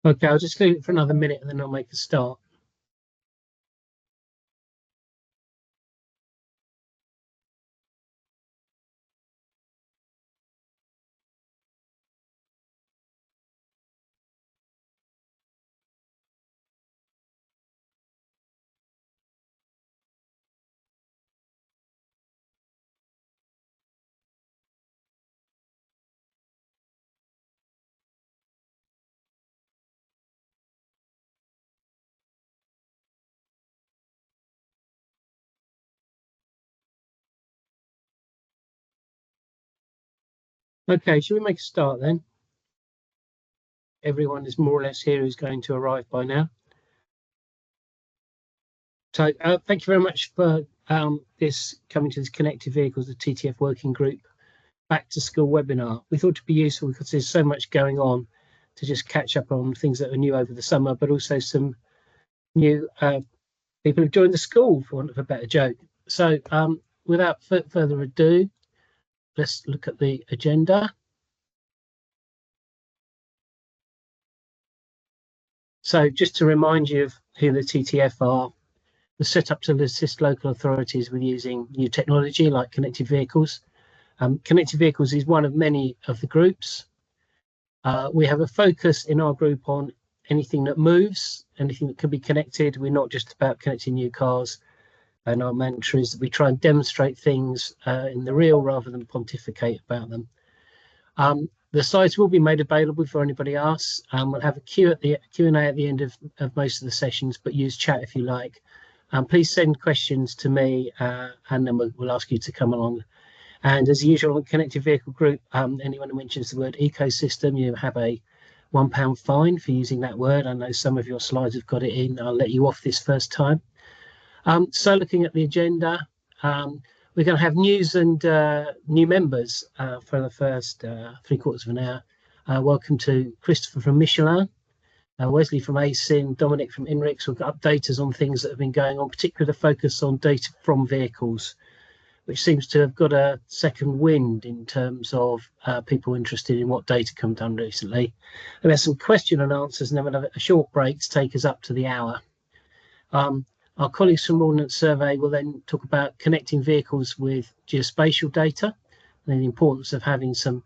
Okay, I'll just leave it for another minute and then I'll make a start. Okay, should we make a start then? Everyone is more or less here who's going to arrive by now. So thank you very much for this coming to this Connected Vehicles, the TTF Working Group Back to School webinar. We thought it'd be useful because there's so much going on to just catch up on things that are new over the summer, but also some new people who've joined the school, for want of a better joke. So without further ado, let's look at the agenda. So just to remind you of who the TTF are, we're set up to assist local authorities with using new technology like connected vehicles. Connected vehicles is one of many of the groups. We have a focus in our group on anything that moves, anything that can be connected. We're not just about connecting new cars, and our mantra is that we try and demonstrate things in the real rather than pontificate about them. The slides will be made available for anybody else. We'll have a Q&A at the end of most of the sessions, but use chat if you like. Please send questions to me and then we'll ask you to come along. And as usual, on Connected Vehicle Group, anyone who mentions the word ecosystem, you have a £1 fine for using that word. I know some of your slides have got it in. I'll let you off this first time. So looking at the agenda, we're going to have news and new members for the first 3/4 of an hour. Welcome to Christopher from Michelin, Wesley from ASIN, Dominic from INRIX. We've got updaters on things that have been going on, particularly the focus on data from vehicles, which seems to have got a second wind in terms of people interested in what data come done recently. And there's some question and answers, and then we'll have a short break to take us up to the hour. Our colleagues from Ordnance Survey will then talk about connecting vehicles with geospatial data and the importance of having some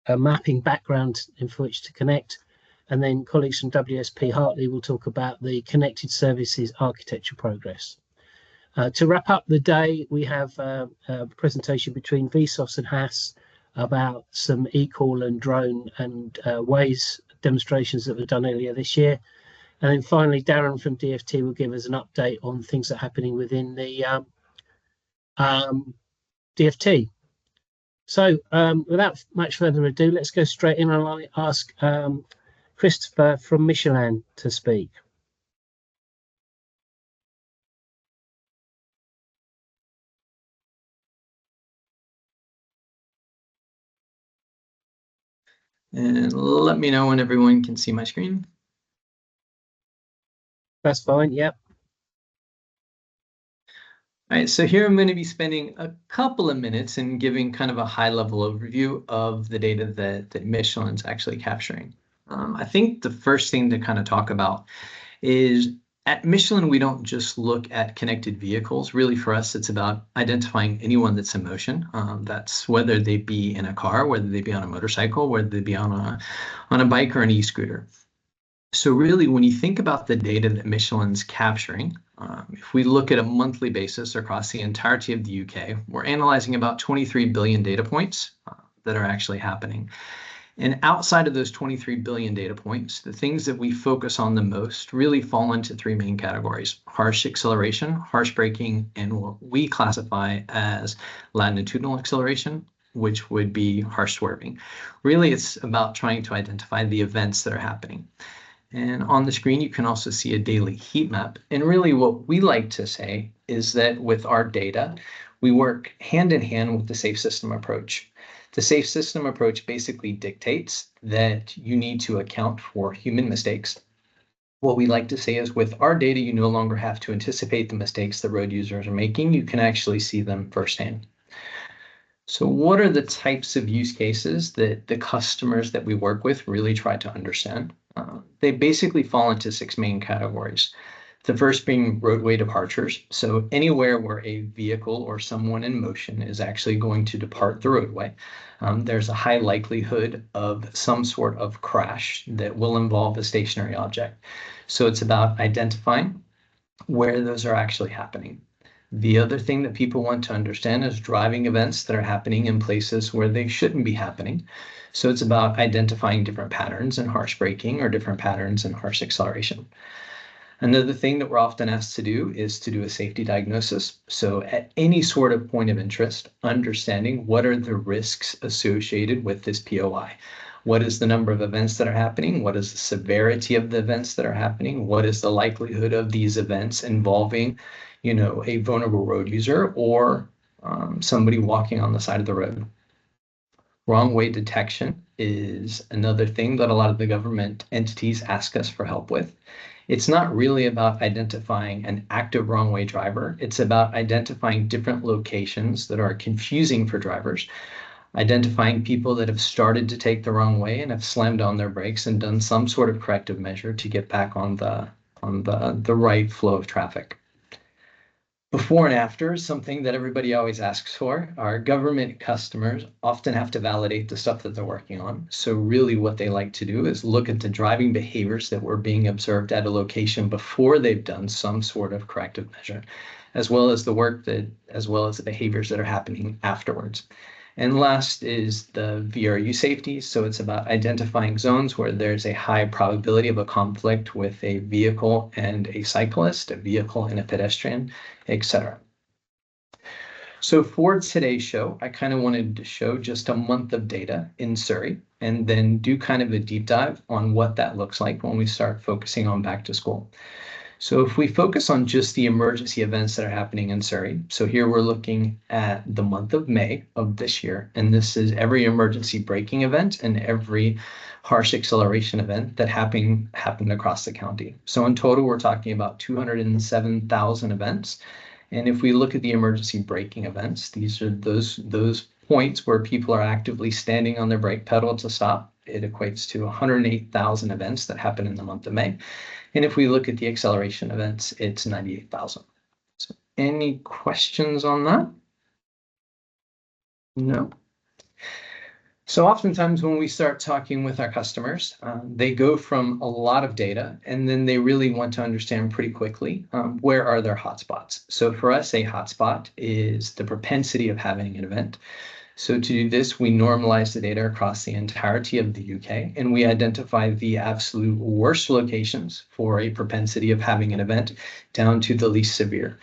mapping background in which to connect. And then colleagues from WSP Hartley will talk about the connected services architecture progress. To wrap up the day, we have a presentation between Vsauce and Haas about some eCall and drone and Waze demonstrations that were done earlier this year. And then finally, Darren from DfT will give us an update on things that are happening within the DfT. So without much further ado, let's go straight in and I'll ask Christopher from Michelin to speak. And let me know when everyone can see my screen. That's fine, yep. All right, so here I'm going to be spending a couple of minutes and giving kind of a high-level overview of the data that Michelin's actually capturing. I think the first thing to kind of talk about is at Michelin, we don't just look at connected vehicles. Really, for us, it's about identifying anyone that's in motion. That's whether they be in a car, whether they be on a motorcycle, whether they be on a bike or an e-scooter. So really, when you think about the data that Michelin's capturing, if we look at a monthly basis across the entirety of the UK, we're analyzing about 23 billion data points that are actually happening. And outside of those 23 billion data points, the things that we focus on the most really fall into three main categories: harsh acceleration, harsh braking, and what we classify as latitudinal acceleration, which would be harsh swerving. Really, it's about trying to identify the events that are happening. And on the screen, you can also see a daily heat map. And really what we like to say is that with our data, we work hand in hand with the safe system approach. The safe system approach basically dictates that you need to account for human mistakes. What we like to say is with our data, you no longer have to anticipate the mistakes that road users are making. You can actually see them firsthand. So what are the types of use cases that the customers that we work with really try to understand? They basically fall into 6 main categories. The first being roadway departures. So anywhere where a vehicle or someone in motion is actually going to depart the roadway, there's a high likelihood of some sort of crash that will involve a stationary object. So it's about identifying where those are actually happening. The other thing that people want to understand is driving events that are happening in places where they shouldn't be happening. So it's about identifying different patterns in harsh braking or different patterns in harsh acceleration. Another thing that we're often asked to do is to do a safety diagnosis. So at any sort of point of interest, understanding what are the risks associated with this POI. What is the number of events that are happening? What is the severity of the events that are happening? What is the likelihood of these events involving, a vulnerable road user or somebody walking on the side of the road? Wrong way detection is another thing that a lot of the government entities ask us for help with. It's not really about identifying an active wrong way driver. It's about identifying different locations that are confusing for drivers, identifying people that have started to take the wrong way and have slammed on their brakes and done some sort of corrective measure to get back on the right flow of traffic. Before and after is something that everybody always asks for. Our government customers often have to validate the stuff that they're working on. So really what they like to do is look at the driving behaviors that were being observed at a location before they've done some sort of corrective measure, as well as the behaviors that are happening afterwards. And last is the VRU safety. So it's about identifying zones where there's a high probability of a conflict with a vehicle and a cyclist, a vehicle and a pedestrian, etc. So for today's show, I kind of wanted to show just a month of data in Surrey and then do kind of a deep dive on what that looks like when we start focusing on back to school. So if we focus on just the emergency events that are happening in Surrey, so here we're looking at the month of May of this year, and this is every emergency braking event and every harsh acceleration event that happened across the county. So in total, we're talking about 207,000 events. And if we look at the emergency braking events, these are those points where people are actively standing on their brake pedal to stop. It equates to 108,000 events that happen in the month of May. And if we look at the acceleration events, it's 98,000. So any questions on that? No. So oftentimes when we start talking with our customers, they go from a lot of data and then they really want to understand pretty quickly where are their hotspots. So for us, a hotspot is the propensity of having an event. So to do this, we normalize the data across the entirety of the UK, and we identify the absolute worst locations for a propensity of having an event down to the least severe.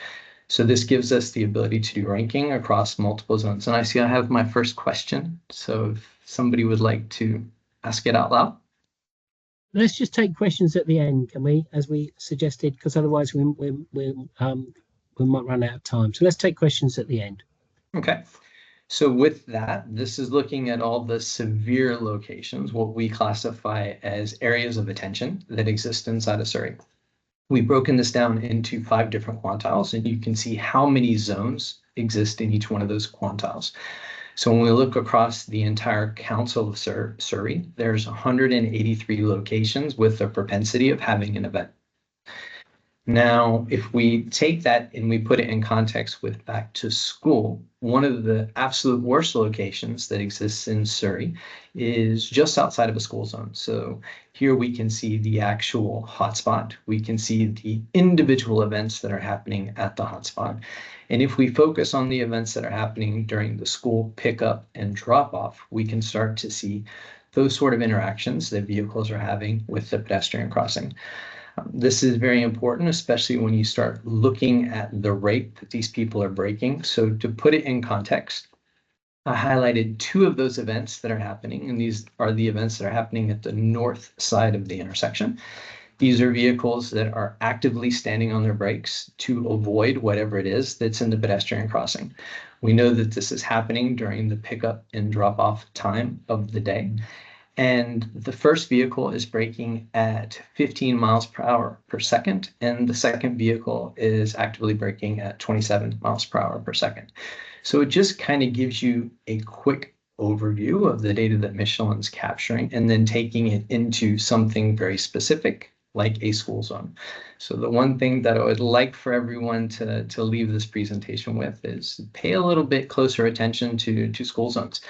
So this gives us the ability to do ranking across multiple zones. And I see I have my first question. So if somebody would like to ask it out loud. Let's just take questions at the end, can we, as we suggested, because otherwise we might run out of time. So let's take questions at the end. Okay. So with that, this is looking at all the severe locations, what we classify as areas of attention that exist inside of Surrey. We've broken this down into 5 different quantiles, and you can see how many zones exist in each one of those quantiles. So when we look across the entire Council of Surrey, there's 183 locations with a propensity of having an event. Now, if we take that and we put it in context with back to school, one of the absolute worst locations that exists in Surrey is just outside of a school zone. So here we can see the actual hotspot. We can see the individual events that are happening at the hotspot. And if we focus on the events that are happening during the school pickup and drop off, we can start to see those sort of interactions that vehicles are having with the pedestrian crossing. This is very important, especially when you start looking at the rate that these people are braking. So to put it in context, I highlighted 2 of those events that are happening, and these are the events that are happening at the north side of the intersection. These are vehicles that are actively standing on their brakes to avoid whatever it is that's in the pedestrian crossing. We know that this is happening during the pickup and drop-off time of the day. And the first vehicle is braking at 15 miles per hour per second, and the second vehicle is actively braking at 27 miles per hour per second. So it just kind of gives you a quick overview of the data that Michelin's capturing and then taking it into something very specific, like a school zone. So the one thing that I would like for everyone to leave this presentation with is pay a little bit closer attention to school zones.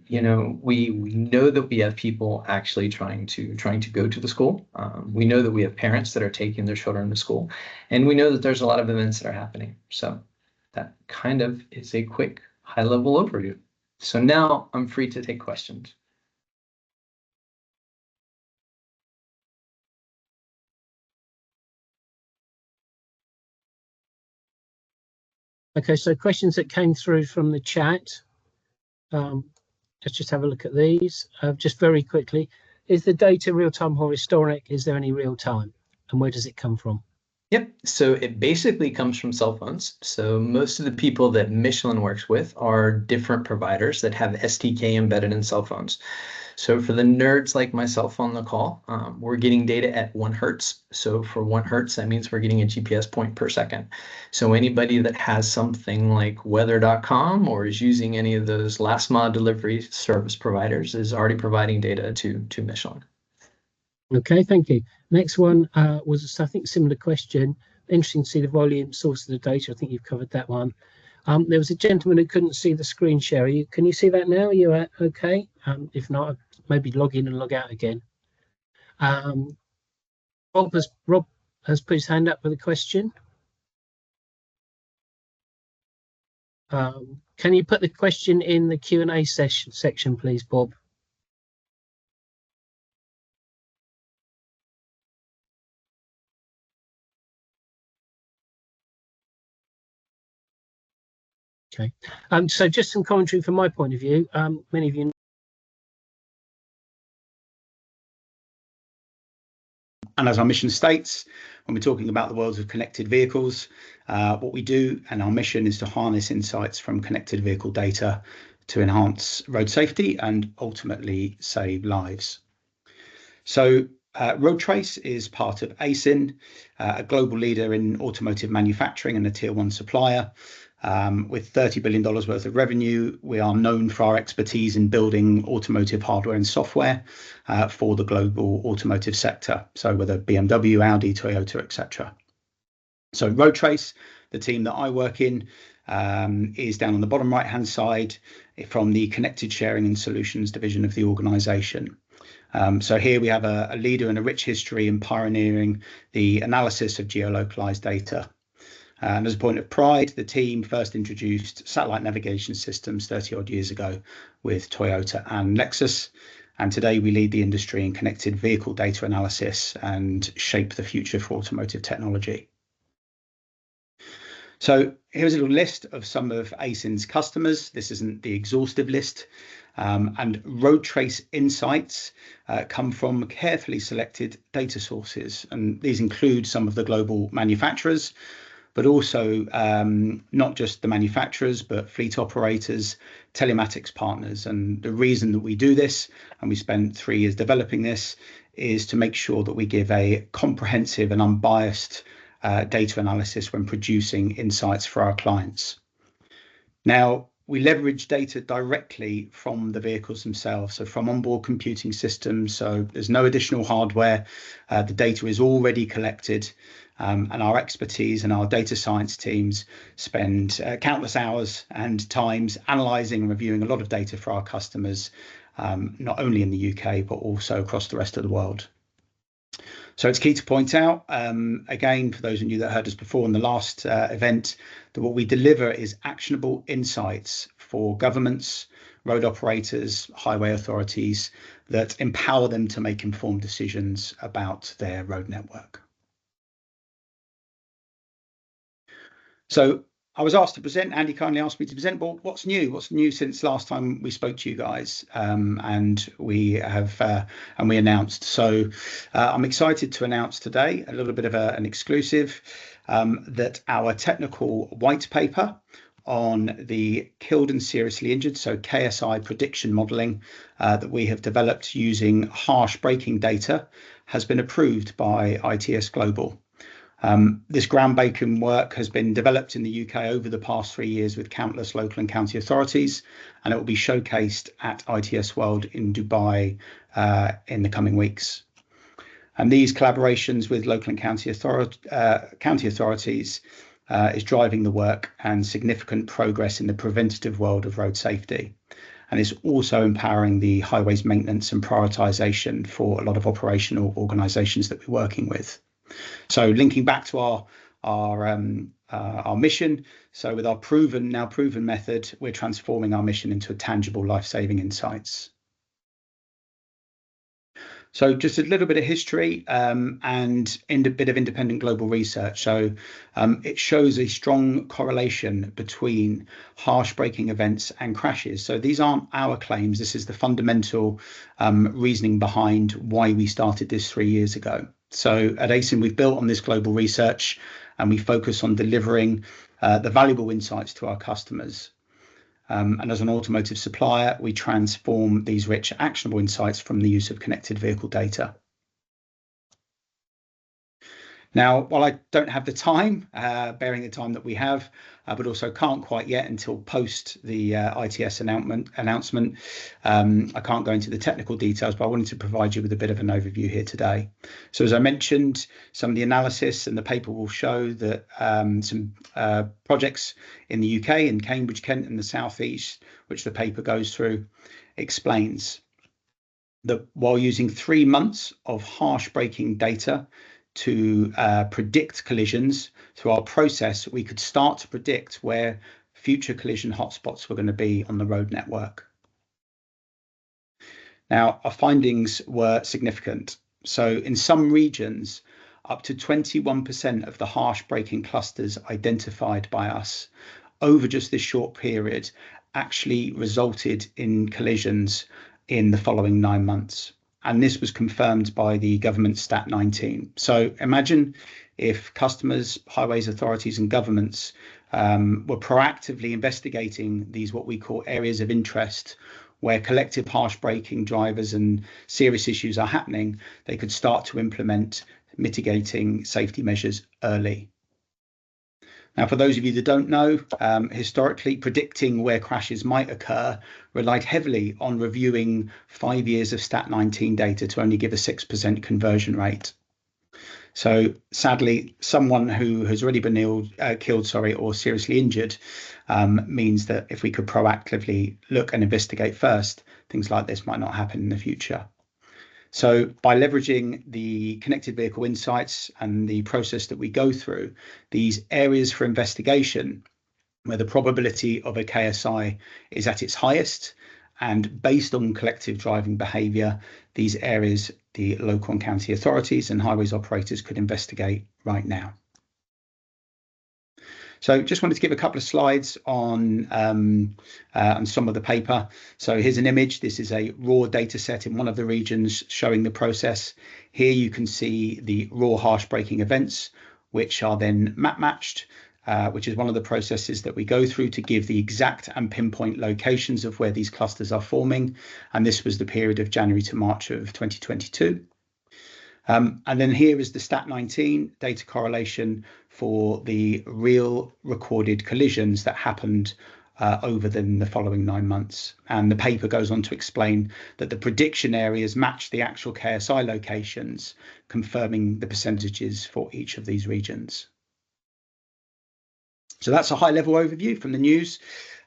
You know, we know that we have people actually trying to go to the school. We know that we have parents that are taking their children to school, and we know that there's a lot of events that are happening. So that kind of is a quick high-level overview. So now I'm free to take questions. Okay, so questions that came through from the chat. Let's just have a look at these. Just very quickly, is the data real-time or historic? Is there any real-time? And where does it come from? Yep, so it basically comes from cell phones. So most of the people that Michelin works with are different providers that have SDK embedded in cell phones. So for the nerds like myself on the call, we're getting data at 1 hertz. So for 1 hertz, that means we're getting a GPS point per second. So anybody that has something like weather.com or is using any of those last mile delivery service providers is already providing data to Michelin. Okay, thank you. Next one was, I think, similar question. Interesting to see the volume source of the data. I think you've covered that one. There was a gentleman who couldn't see the screen share. Can you see that now? Are you okay? If not, maybe log in and log out again. Rob has put his hand up with a question. Can you put the question in the Q&A section, please, Bob? Okay. So just some commentary from my point of view. Many of you. And as our mission states, when we're talking about the worlds of connected vehicles, what we do and our mission is to harness insights from connected vehicle data to enhance road safety and ultimately save lives. So Roadtrace is part of ASIN, a global leader in automotive manufacturing and a tier 1 supplier. With $30 billion worth of revenue, we are known for our expertise in building automotive hardware and software for the global automotive sector. So whether BMW, Audi, Toyota, etc. So Roadtrace, the team that I work in, is down on the bottom right-hand side from the Connected Sharing and Solutions division of the organisation. So here we have a leader and a rich history in pioneering the analysis of geolocalized data. And as a point of pride, the team first introduced satellite navigation systems 30 odd years ago with Toyota and Lexus. And today we lead the industry in connected vehicle data analysis and shape the future for automotive technology. So here's a little list of some of ASIN's customers. This isn't the exhaustive list. And Roadtrace insights come from carefully selected data sources. And these include some of the global manufacturers, but also not just the manufacturers, but fleet operators, telematics partners. And the reason that we do this, and we spent 3 years developing this, is to make sure that we give a comprehensive and unbiased data analysis when producing insights for our clients. Now, we leverage data directly from the vehicles themselves, so from onboard computing systems, so there's no additional hardware. The data is already collected, and our expertise and our data science teams spend countless hours and times analysing and reviewing a lot of data for our customers, not only in the UK, but also across the rest of the world. So it's key to point out, again, for those of you that heard us before in the last event, that what we deliver is actionable insights for governments, road operators, highway authorities that empower them to make informed decisions about their road network. So I was asked to present, Andy kindly asked me to present, well, what's new? What's new since last time we spoke to you guys? And we announced. So I'm excited to announce today a little bit of an exclusive, that our technical white paper on the killed and seriously injured, so KSI prediction modelling that we have developed using harsh braking data, has been approved by ITS Global. This groundbreaking work has been developed in the UK over the past 3 years with countless local and county authorities, and it will be showcased at ITS World in Dubai in the coming weeks. And these collaborations with local and county authorities is driving the work and significant progress in the preventative world of road safety. And it's also empowering the highways maintenance and prioritisation for a lot of operational organisations that we're working with. So linking back to our mission, so with our proven method, we're transforming our mission into a tangible life-saving insights. So just a little bit of history and a bit of independent global research. So it shows a strong correlation between harsh braking events and crashes. So these aren't our claims. This is the fundamental reasoning behind why we started this 3 years ago. So at ACEN, we've built on this global research and we focus on delivering the valuable insights to our customers. And as an automotive supplier, we transform these rich, actionable insights from the use of connected vehicle data. Now, while I don't have the time, bearing the time that we have, but also can't quite yet until post the ITS announcement, I can't go into the technical details, but I wanted to provide you with a bit of an overview here today. So as I mentioned, some of the analysis and the paper will show that some projects in the UK, in Cambridge, Kent and the South East, which the paper goes through, explains that while using 3 months of harsh braking data to predict collisions through our process, we could start to predict where future collision hotspots were going to be on the road network. Now, our findings were significant. So in some regions, up to 21% of the harsh braking clusters identified by us over just this short period actually resulted in collisions in the following 9 months. And this was confirmed by the government Stat 19. So imagine if customers, highways authorities and governments were proactively investigating these what we call areas of interest where collective harsh braking drivers and serious issues are happening, they could start to implement mitigating safety measures early. Now, for those of you that don't know, historically, predicting where crashes might occur relied heavily on reviewing 5 years of Stat 19 data to only give a 6% conversion rate. So sadly, someone who has already been killed or seriously injured means that if we could proactively look and investigate first, things like this might not happen in the future. So by leveraging the connected vehicle insights and the process that we go through, these areas for investigation where the probability of a KSI is at its highest, and based on collective driving behaviour, these areas the local and county authorities and highways operators could investigate right now. So just wanted to give a couple of slides on some of the paper. So here's an image. This is a raw data set in one of the regions showing the process. Here you can see the raw harsh braking events, which are then map matched, which is one of the processes that we go through to give the exact and pinpoint locations of where these clusters are forming. And this was the period of January to March of 2022. And then here is the Stat 19 data correlation for the real recorded collisions that happened over the following 9 months. And the paper goes on to explain that the prediction areas match the actual KSI locations, confirming the percentages for each of these regions. So that's a high level overview from the news.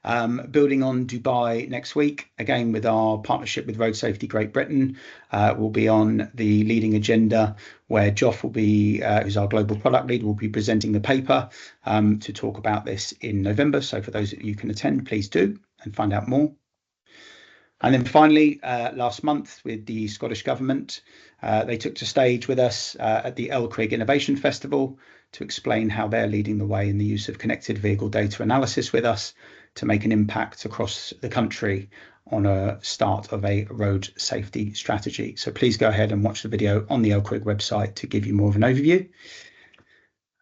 Building on Dubai next week, again with our partnership with Road Safety Great Britain, will be on the leading agenda where Joff will be, who's our global product lead, will be presenting the paper to talk about this in November. So for those of you who can attend, please do and find out more. And then finally, last month with the Scottish Government, they took to stage with us at the Elcrig Innovation Festival to explain how they're leading the way in the use of connected vehicle data analysis with us to make an impact across the country on a start of a road safety strategy. So please go ahead and watch the video on the Elcrig website to give you more of an overview.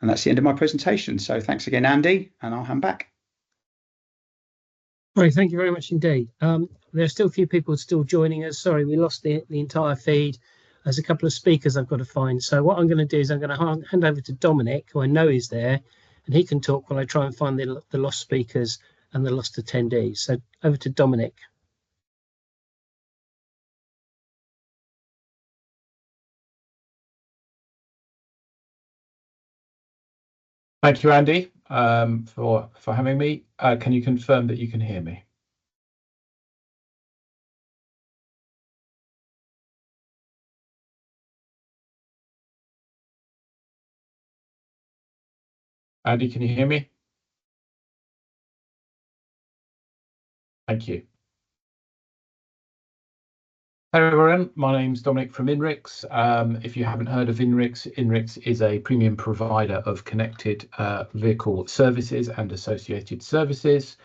And that's the end of my presentation. So thanks again, Andy, and I'll hand back. Right, thank you very much indeed. There are still a few people still joining us. Sorry, we lost the entire feed. there's a couple of speakers I've got to find. So what I'm going to do is I'm going to hand over to Dominic, who I know is there, and he can talk while I try and find the lost speakers and the lost attendees. So over to Dominic. Thank you, Andy, for having me. Can you confirm that you can hear me? Andy, can you hear me? Thank you. Hello everyone, my name's Dominic from Inrix. If you haven't heard of Inrix, Inrix is a premium provider of connected vehicle services and associated services.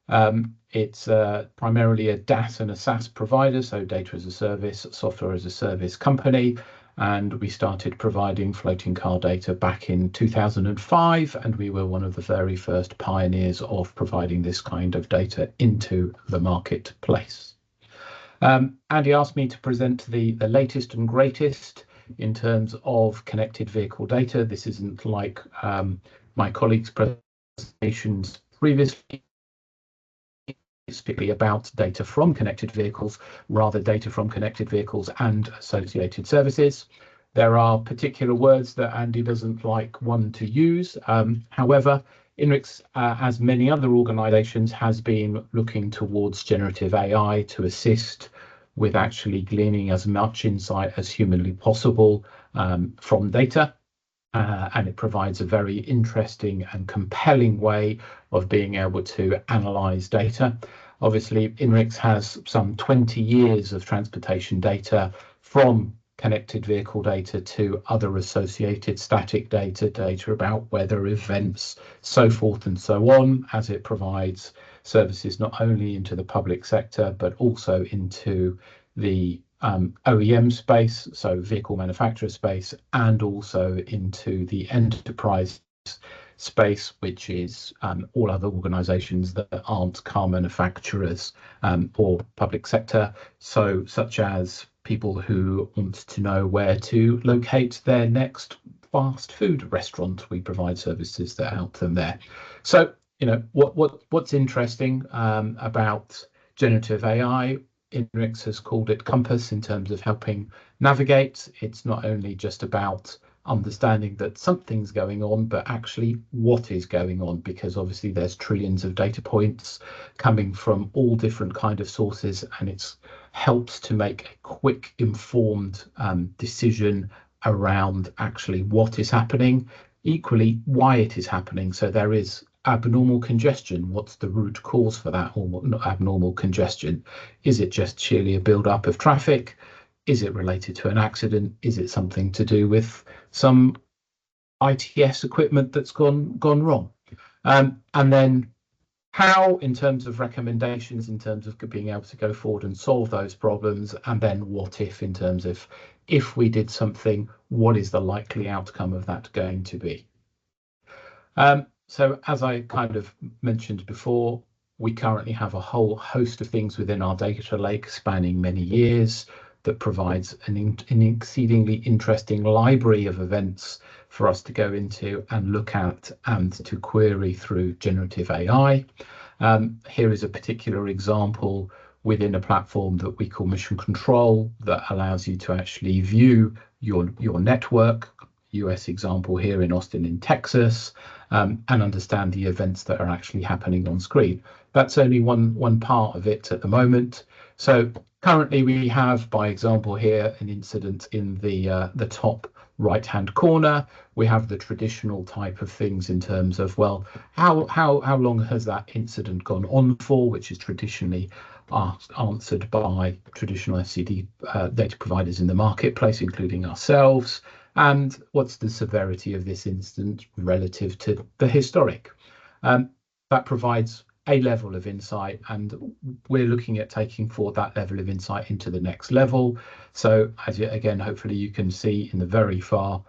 It's primarily a DaaS and a SaaS provider, so data as a service, software as a service company. And we started providing floating car data back in 2005, and we were one of the very first pioneers of providing this kind of data into the marketplace. Andy asked me to present the latest and greatest in terms of connected vehicle data. This isn't like my colleagues' presentations previously. It's strictly about data from connected vehicles, rather data from connected vehicles and associated services. There are particular words that Andy doesn't like one to use. However, Inrix, as many other organizations, has been looking towards generative AI to assist with actually gleaning as much insight as humanly possible from data. And it provides a very interesting and compelling way of being able to analyze data. Obviously, Inrix has some 20 years of transportation data, from connected vehicle data to other associated static data about weather events, so forth and so on, as it provides services not only into the public sector, but also into the OEM space, so vehicle manufacturer space, and also into the enterprise space, which is all other organizations that aren't car manufacturers or public sector, so such as people who want to know where to locate their next fast food restaurant. We provide services that help them there. So, you know, what's interesting about generative AI, Inrix has called it Compass in terms of helping navigate. It's not only just about understanding that something's going on, but actually what is going on, because obviously there's trillions of data points coming from all different kind of sources, and it helps to make a quick, informed decision around actually what is happening, equally why it is happening. So there is abnormal congestion. What's the root cause for that abnormal congestion? Is it just sheerly a build-up of traffic? Is it related to an accident? Is it something to do with some ITS equipment that's gone wrong? And then how, in terms of recommendations, in terms of being able to go forward and solve those problems, and then what if, in terms of if we did something, what is the likely outcome of that going to be? So as I kind of mentioned before, we currently have a whole host of things within our data lake spanning many years that provides an exceedingly interesting library of events for us to go into and look at and to query through generative AI. Here is a particular example within a platform that we call Mission Control that allows you to actually view your network. US example here in Austin in Texas, and understand the events that are actually happening on screen. That's only one part of it at the moment. So currently we have, by example here, an incident in the top right hand corner. We have the traditional type of things in terms of, well, how long has that incident gone on for, which is traditionally answered by traditional SCD data providers in the marketplace, including ourselves. And what's the severity of this incident relative to the historic? That provides a level of insight, and we're looking at taking forward that level of insight into the next level. So as you, again, hopefully you can see in the very far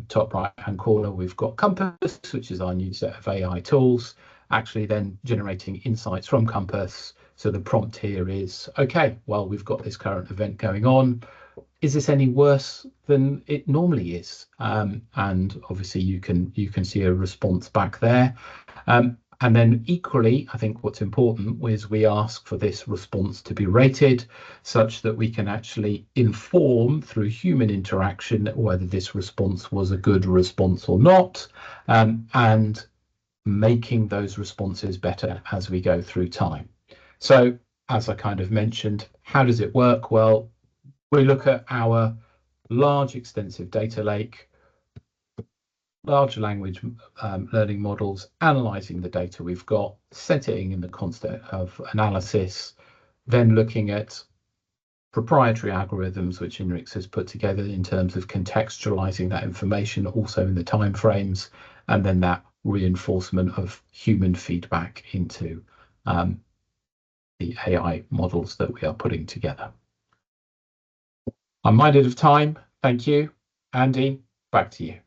top right hand corner, we've got Compass, which is our new set of AI tools, actually then generating insights from Compass. So the prompt here is, okay, well, we've got this current event going on. is this any worse than it normally is? And obviously you can see a response back there. And then equally, I think what's important is we ask for this response to be rated such that we can actually inform through human interaction whether this response was a good response or not, and making those responses better as we go through time. So as I kind of mentioned, how does it work? Well, we look at our large extensive data lake, large language learning models, analyzing the data we've got, setting in the context of analysis, then looking at proprietary algorithms which INRIX has put together in terms of contextualizing that information, also in the timeframes, and then that reinforcement of human feedback into the AI models that we are putting together. I'm minded of time. Thank you. Andy, back to you.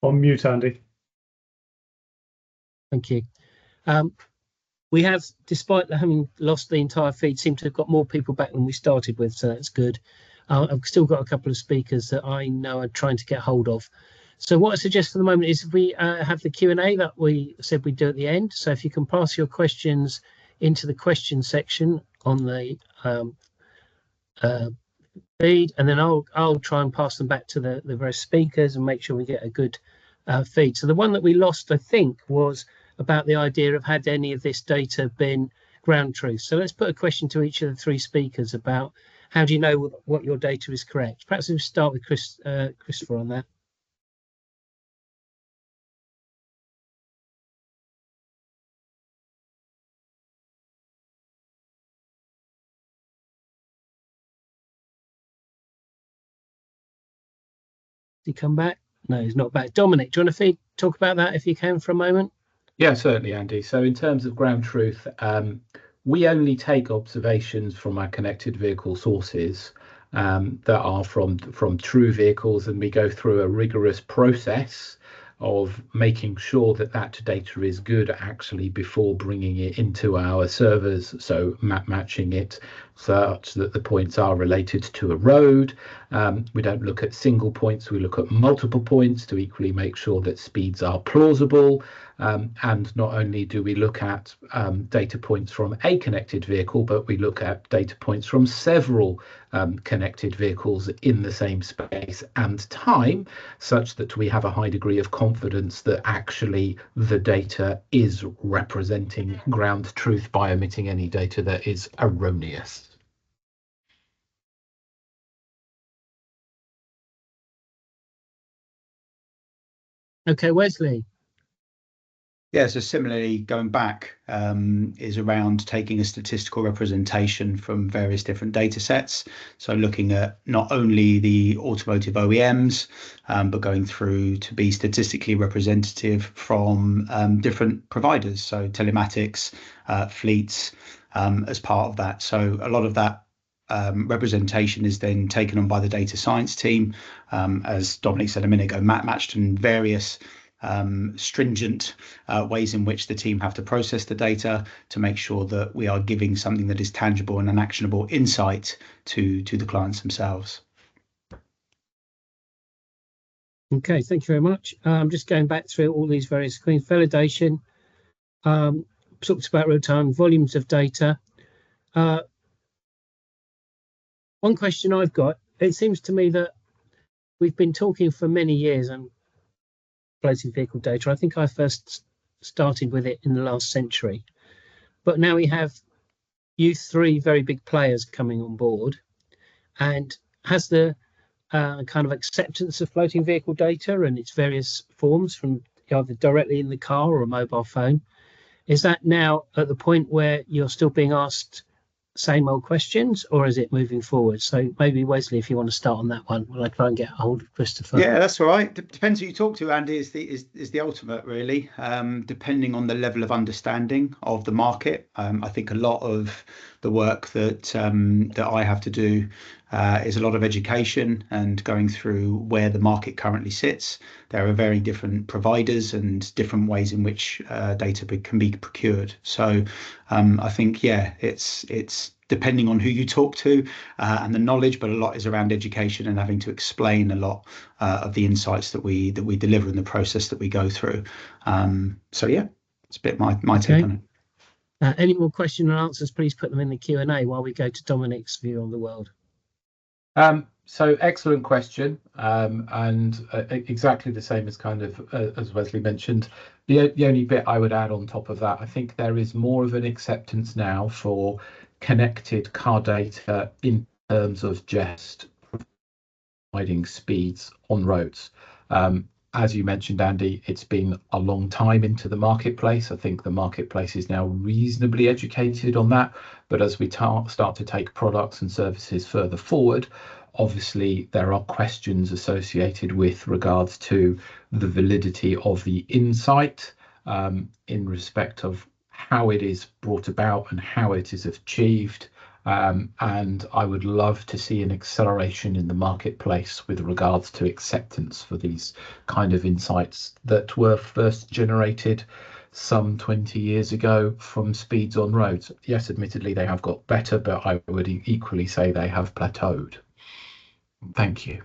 On mute, Andy. Thank you. We have, despite having lost the entire feed, seem to have got more people back than we started with, so that's good. I've still got a couple of speakers that I know are trying to get hold of. So what I suggest for the moment is we have the Q&A that we said we'd do at the end. So if you can pass your questions into the question section on the feed, and then I'll try and pass them back to the various speakers and make sure we get a good feed. So the one that we lost, I think, was about the idea of had any of this data been ground truth. So let's put a question to each of the three speakers about how do you know what your data is correct. Perhaps we'll start with Christopher on that. Did he come back? No, he's not back. Dominic, do you want to talk about that if you can for a moment? Yeah, certainly, Andy. So in terms of ground truth, we only take observations from our connected vehicle sources that are from true vehicles, and we go through a rigorous process of making sure that that data is good actually before bringing it into our servers, so matching it such that the points are related to a road. We don't look at single points, we look at multiple points to equally make sure that speeds are plausible. And not only do we look at data points from a connected vehicle, but we look at data points from several connected vehicles in the same space and time, such that we have a high degree of confidence that actually the data is representing ground truth by omitting any data that is erroneous. Okay, Wesley. Yeah, so similarly, going back is around taking a statistical representation from various different data sets. So looking at not only the automotive OEMs, but going through to be statistically representative from different providers. So telematics, fleets as part of that. So a lot of that representation is then taken on by the data science team. As Dominic said a minute ago, matched in various stringent ways in which the team have to process the data to make sure that we are giving something that is tangible and an actionable insight to the clients themselves. Okay, thank you very much. I'm just going back through all these various screens. Validation, talked about real-time volumes of data. One question I've got, it seems to me that we've been talking for many years on floating vehicle data. I think I first started with it in the last century, but now we have you three very big players coming on board. And has the kind of acceptance of floating vehicle data and its various forms from either directly in the car or a mobile phone, is that now at the point where you're still being asked same old questions, or is it moving forward? So maybe Wesley, if you want to start on that one, while I try and get a hold of Christopher. Yeah, that's all right. Depends who you talk to, Andy, is the ultimate, really. Depending on the level of understanding of the market. I think a lot of the work that I have to do is a lot of education and going through where the market currently sits. There are very different providers and different ways in which data can be procured. So I think, yeah, it's depending on who you talk to and the knowledge, but a lot is around education and having to explain a lot of the insights that we deliver in the process that we go through. So yeah, it's a bit my take on it. Any more questions and answers, please put them in the Q&A while we go to Dominic's view on the world. So excellent question, and exactly the same as kind of as Wesley mentioned. The only bit I would add on top of that, I think there is more of an acceptance now for connected car data in terms of just providing speeds on roads. As you mentioned, Andy, it's been a long time into the marketplace. I think the marketplace is now reasonably educated on that. But as we start to take products and services further forward, obviously there are questions associated with regards to the validity of the insight in respect of how it is brought about and how it is achieved. And I would love to see an acceleration in the marketplace with regards to acceptance for these kind of insights that were first generated some 20 years ago from speeds on roads. Yes, admittedly, they have got better, but I would equally say they have plateaued. Thank you.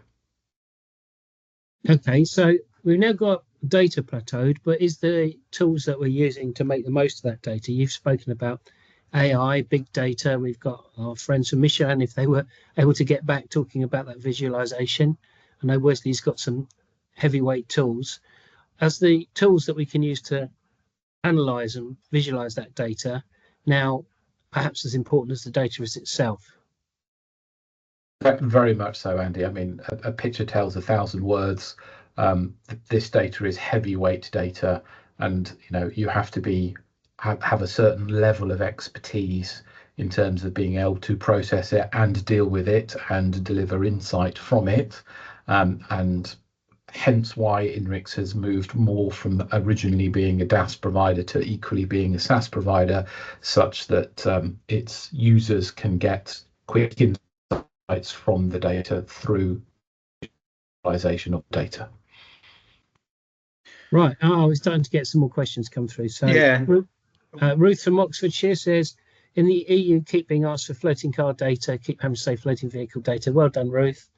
Okay, so we've now got data plateaued, but is the tools that we're using to make the most of that data? You've spoken about AI, big data. We've got our friends from Michelin, if they were able to get back talking about that visualization. I know Wesley's got some heavyweight tools. As the tools that we can use to analyze and visualize that data, now perhaps as important as the data is itself. Very much so, Andy. I mean, a picture tells 1,000 words. This data is heavyweight data, and you have to have a certain level of expertise in terms of being able to process it and deal with it and deliver insight from it, and hence why INRIX has moved more from originally being a DaaS provider to equally being a SaaS provider, such that its users can get quick insights from the data through visualization of data. Right. Oh, we're starting to get some more questions come through. So yeah. Ruth from Oxfordshire says, in the EU, keep being asked for floating car data, keep having to say floating vehicle data. Well done, Ruth.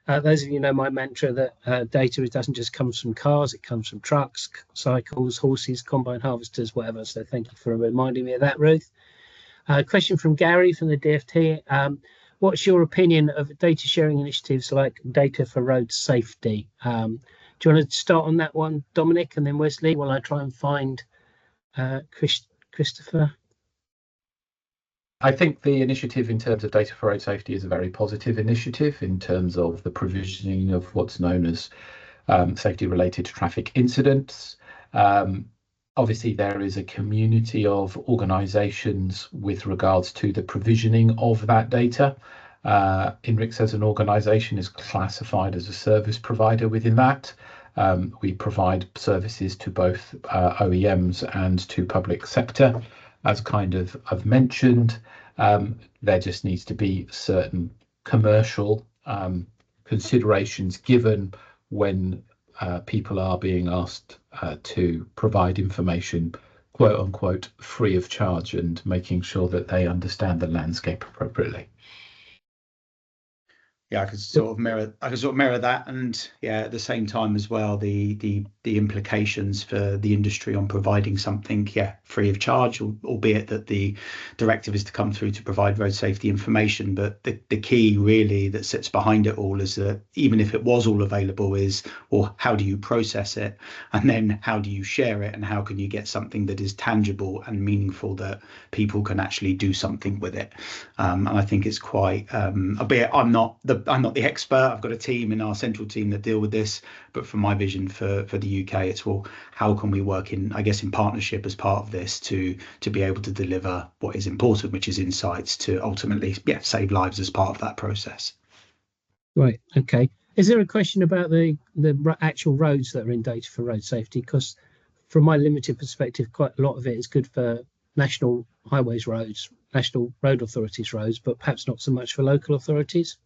Those of you know my mantra that data doesn't just come from cars, it comes from trucks, cycles, horses, combine harvesters, whatever. So thank you for reminding me of that, Ruth. Question from Gary from the DfT. What's your opinion of data sharing initiatives like Data for Road Safety? Do you want to start on that one, Dominic, and then Wesley, while I try and find Christopher? I think the initiative in terms of data for road safety is a very positive initiative in terms of the provisioning of what's known as safety related to traffic incidents. Obviously, there is a community of organisations with regards to the provisioning of that data. INRIX as an organisation is classified as a service provider within that. We provide services to both OEMs and to public sector. As kind of I've mentioned, there just needs to be certain commercial considerations given when people are being asked to provide information, quote unquote, free of charge, and making sure that they understand the landscape appropriately. Yeah, I could sort of mirror that, and yeah, at the same time as well, the implications for the industry on providing something, free of charge, albeit that the directive is to come through to provide road safety information. But the key really that sits behind it all is that even if it was all available, is, well, how do you process it, and then how do you share it, and how can you get something that is tangible and meaningful that people can actually do something with it? And I think it's quite, albeit I'm not the expert. I've got a team in our central team that deal with this, but from my vision for the UK, it's, well, how can we work in partnership as part of this to be able to deliver what is important, which is insights to ultimately save lives as part of that process. Right. Okay. Is there a question about the actual roads that are in data for road safety? Because from my limited perspective, quite a lot of it is good for national highways roads, national road authorities roads, but perhaps not so much for local authorities.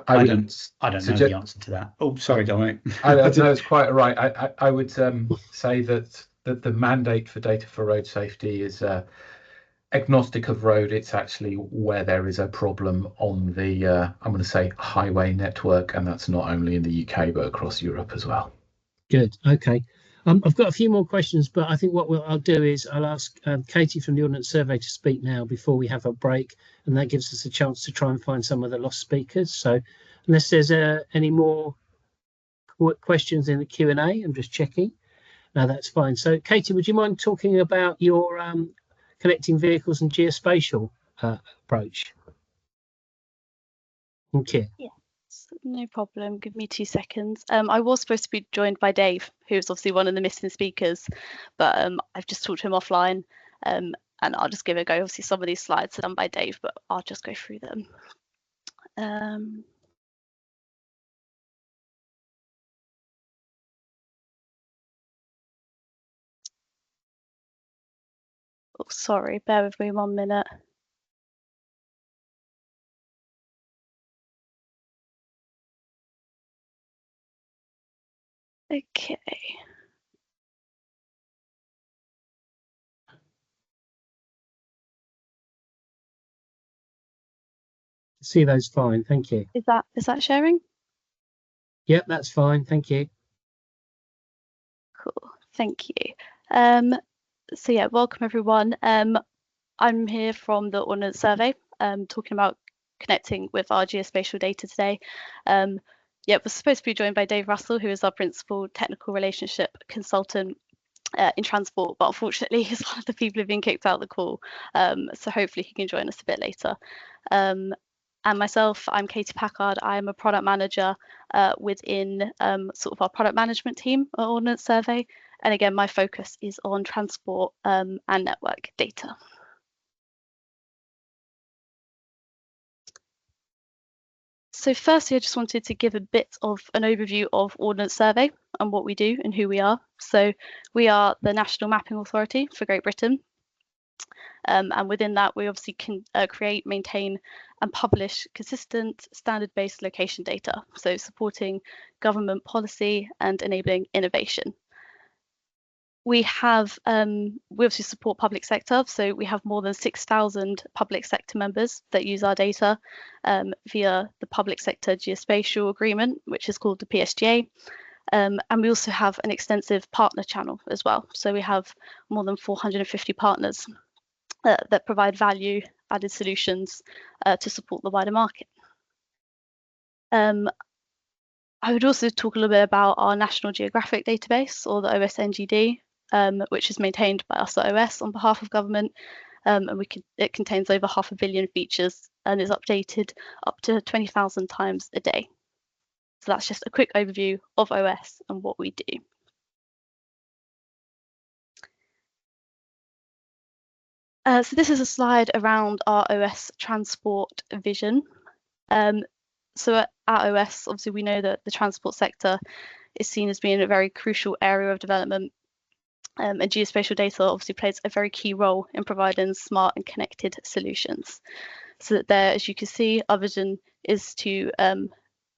I don't know the answer to that. Oh, sorry, Dominic. I know it's quite right. I would say that the mandate for data for road safety is agnostic of road. It's actually where there is a problem on the I'm going to say highway network, and that's not only in the UK but across Europe as well. Good. Okay. I've got a few more questions, but I think what I'll do is I'll ask Katie from the Ordnance Survey to speak now before we have a break, and that gives us a chance to try and find some of the lost speakers. So unless there's any more questions in the Q&A, I'm just checking. No, that's fine. So Katie, would you mind talking about your connecting vehicles and geospatial approach? Okay. Yeah. No problem. Give me 2 seconds. I was supposed to be joined by Dave, who's obviously one of the missing speakers, but I've just talked to him offline, and I'll just give it a go. Obviously, some of these slides are done by Dave, but I'll just go through them. Oh, sorry, bear with me 1 minute. Okay. See those fine, thank you. Is that sharing? Yep, that's fine, thank you. Cool, thank you. So yeah, welcome everyone. I'm here from the Ordnance Survey, talking about connecting with our geospatial data today. Yeah, we're supposed to be joined by Dave Russell, who is our principal technical relationship consultant in transport, but unfortunately he's one of the people who've been kicked out of the call. So hopefully he can join us a bit later. And myself, I'm Katie Packard. I'm a product manager within sort of our product management team at Ordnance Survey. And again, my focus is on transport and network data. So firstly, I just wanted to give a bit of an overview of Ordnance Survey and what we do and who we are. So we are the National Mapping Authority for Great Britain. And within that, we obviously can create, maintain and publish consistent standard-based location data. So supporting government policy and enabling innovation. We obviously support public sector, so we have more than 6,000 public sector members that use our data via the Public Sector Geospatial Agreement, which is called the PSGA. And we also have an extensive partner channel as well. So we have more than 450 partners that provide value-added solutions to support the wider market. I would also talk a little bit about our National Geographic Database, or the OSNGD, which is maintained by us at OS on behalf of government, and it contains over 500 million features and is updated up to 20,000 times a day. So that's just a quick overview of OS and what we do. So this is a slide around our OS transport vision. So at OS, obviously we know that the transport sector is seen as being a very crucial area of development. And geospatial data obviously plays a very key role in providing smart and connected solutions. So that there, as you can see, our vision is to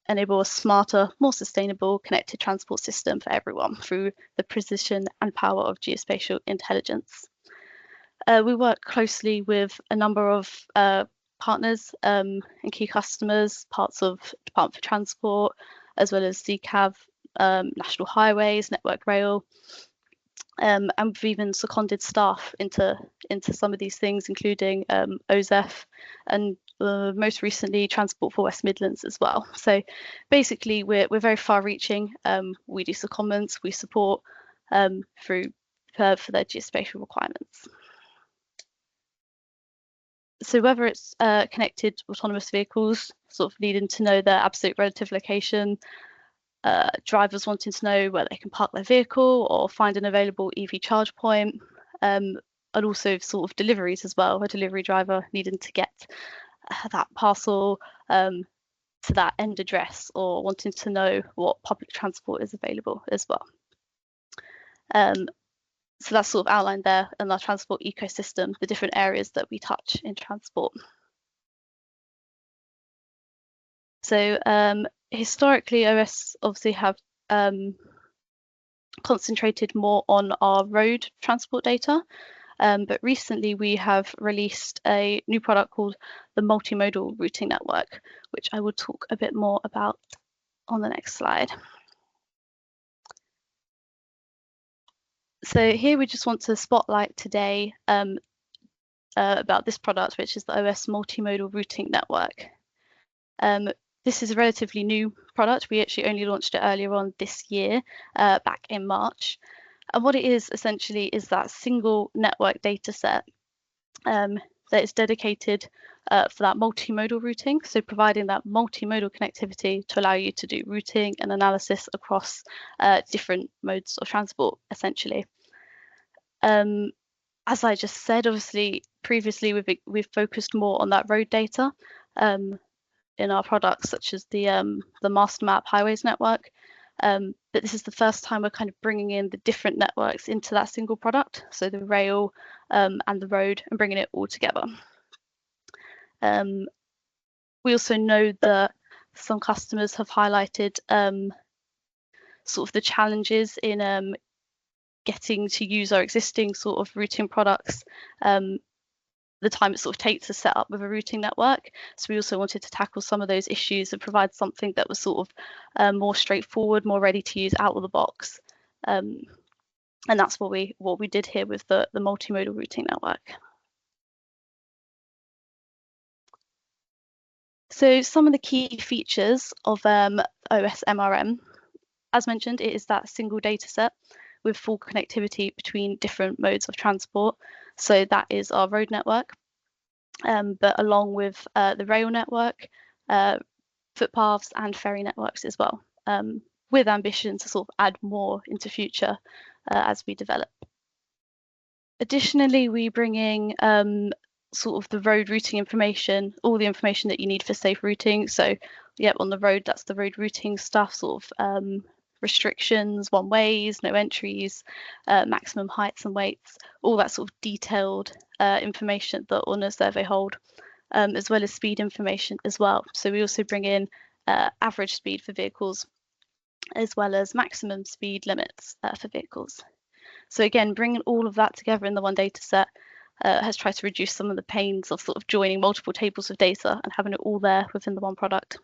enable a smarter, more sustainable, connected transport system for everyone through the precision and power of geospatial intelligence. We work closely with a number of partners and key customers, parts of Department for Transport, as well as DCAV, National Highways, Network Rail. And we've even seconded staff into some of these things, including OZEF and most recently Transport for West Midlands as well. So basically, we're very far-reaching. We do secondments, we support for their geospatial requirements. So whether it's connected autonomous vehicles, sort of needing to know their absolute relative location, drivers wanting to know where they can park their vehicle or find an available EV charge point, and also sort of deliveries as well, a delivery driver needing to get that parcel to that end address, or wanting to know what public transport is available as well. So that's sort of outlined there in our transport ecosystem, the different areas that we touch in transport. So historically, OS obviously have concentrated more on our road transport data, but recently we have released a new product called the multimodal routing network, which I will talk a bit more about on the next slide. So here we just want to spotlight today about this product, which is the OS multimodal routing network. This is a relatively new product. We actually only launched it earlier on this year, back in March. And what it is essentially is that single network data set that is dedicated for that multimodal routing. So providing that multimodal connectivity to allow you to do routing and analysis across different modes of transport, essentially. As I just said, obviously, previously we've focused more on that road data in our products, such as the master map highways network. But this is the first time we're kind of bringing in the different networks into that single product, so the rail and the road, and bringing it all together. We also know that some customers have highlighted sort of the challenges in getting to use our existing sort of routing products, the time it sort of takes to set up with a routing network. So we also wanted to tackle some of those issues and provide something that was sort of more straightforward, more ready to use out of the box. And that's what we did here with the multimodal routing network. So some of the key features of OS MRM, as mentioned, it is that single data set with full connectivity between different modes of transport. So that is our road network, but along with the rail network, footpaths and ferry networks as well, with ambition to sort of add more into future as we develop. Additionally, we bring in sort of the road routing information, all the information that you need for safe routing. So yeah, on the road, that's the road routing stuff, sort of restrictions, one ways, no entries, maximum heights and weights, all that sort of detailed information that on a survey hold, as well as speed information as well. So we also bring in average speed for vehicles, as well as maximum speed limits for vehicles. So again, bringing all of that together in the one data set has tried to reduce some of the pains of sort of joining multiple tables of data and having it all there within the one product.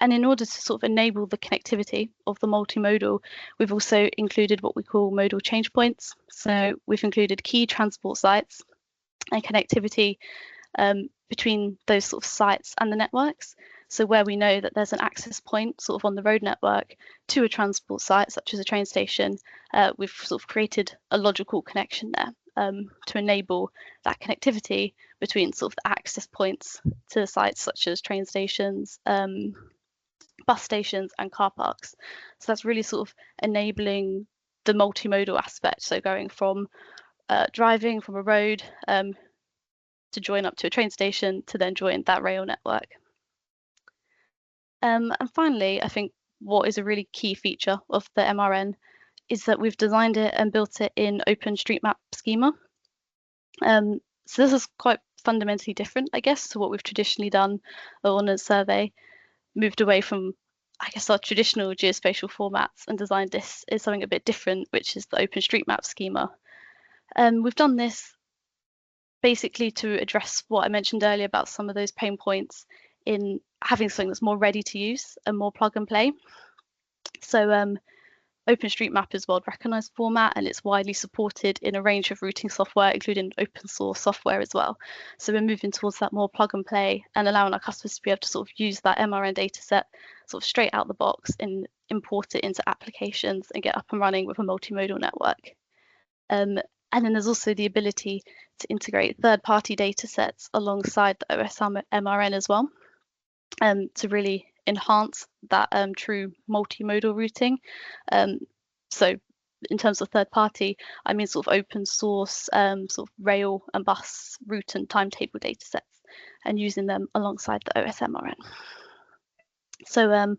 And in order to sort of enable the connectivity of the multimodal, we've also included what we call modal change points. So we've included key transport sites and connectivity between those sort of sites and the networks. So where we know that there's an access point sort of on the road network to a transport site, such as a train station, we've sort of created a logical connection there to enable that connectivity between sort of the access points to sites such as train stations, bus stations and car parks. So that's really sort of enabling the multimodal aspect. So going from driving from a road to join up to a train station to then join that rail network. And finally, I think what is a really key feature of the MRN is that we've designed it and built it in OpenStreetMap schema. So this is quite fundamentally different, I guess, to what we've traditionally done on a survey. Moved away from, I guess, our traditional geospatial formats and designed this as something a bit different, which is the OpenStreetMap schema. We've done this basically to address what I mentioned earlier about some of those pain points in having something that's more ready to use and more plug and play. So OpenStreetMap is a world recognized format and it's widely supported in a range of routing software, including open source software as well. So we're moving towards that more plug and play and allowing our customers to be able to sort of use that MRN data set sort of straight out the box and import it into applications and get up and running with a multimodal network. And then there's also the ability to integrate third-party data sets alongside the OS MRN as well, to really enhance that true multimodal routing. So in terms of third party, I mean sort of open source sort of rail and bus route and timetable data sets and using them alongside the OS MRN. So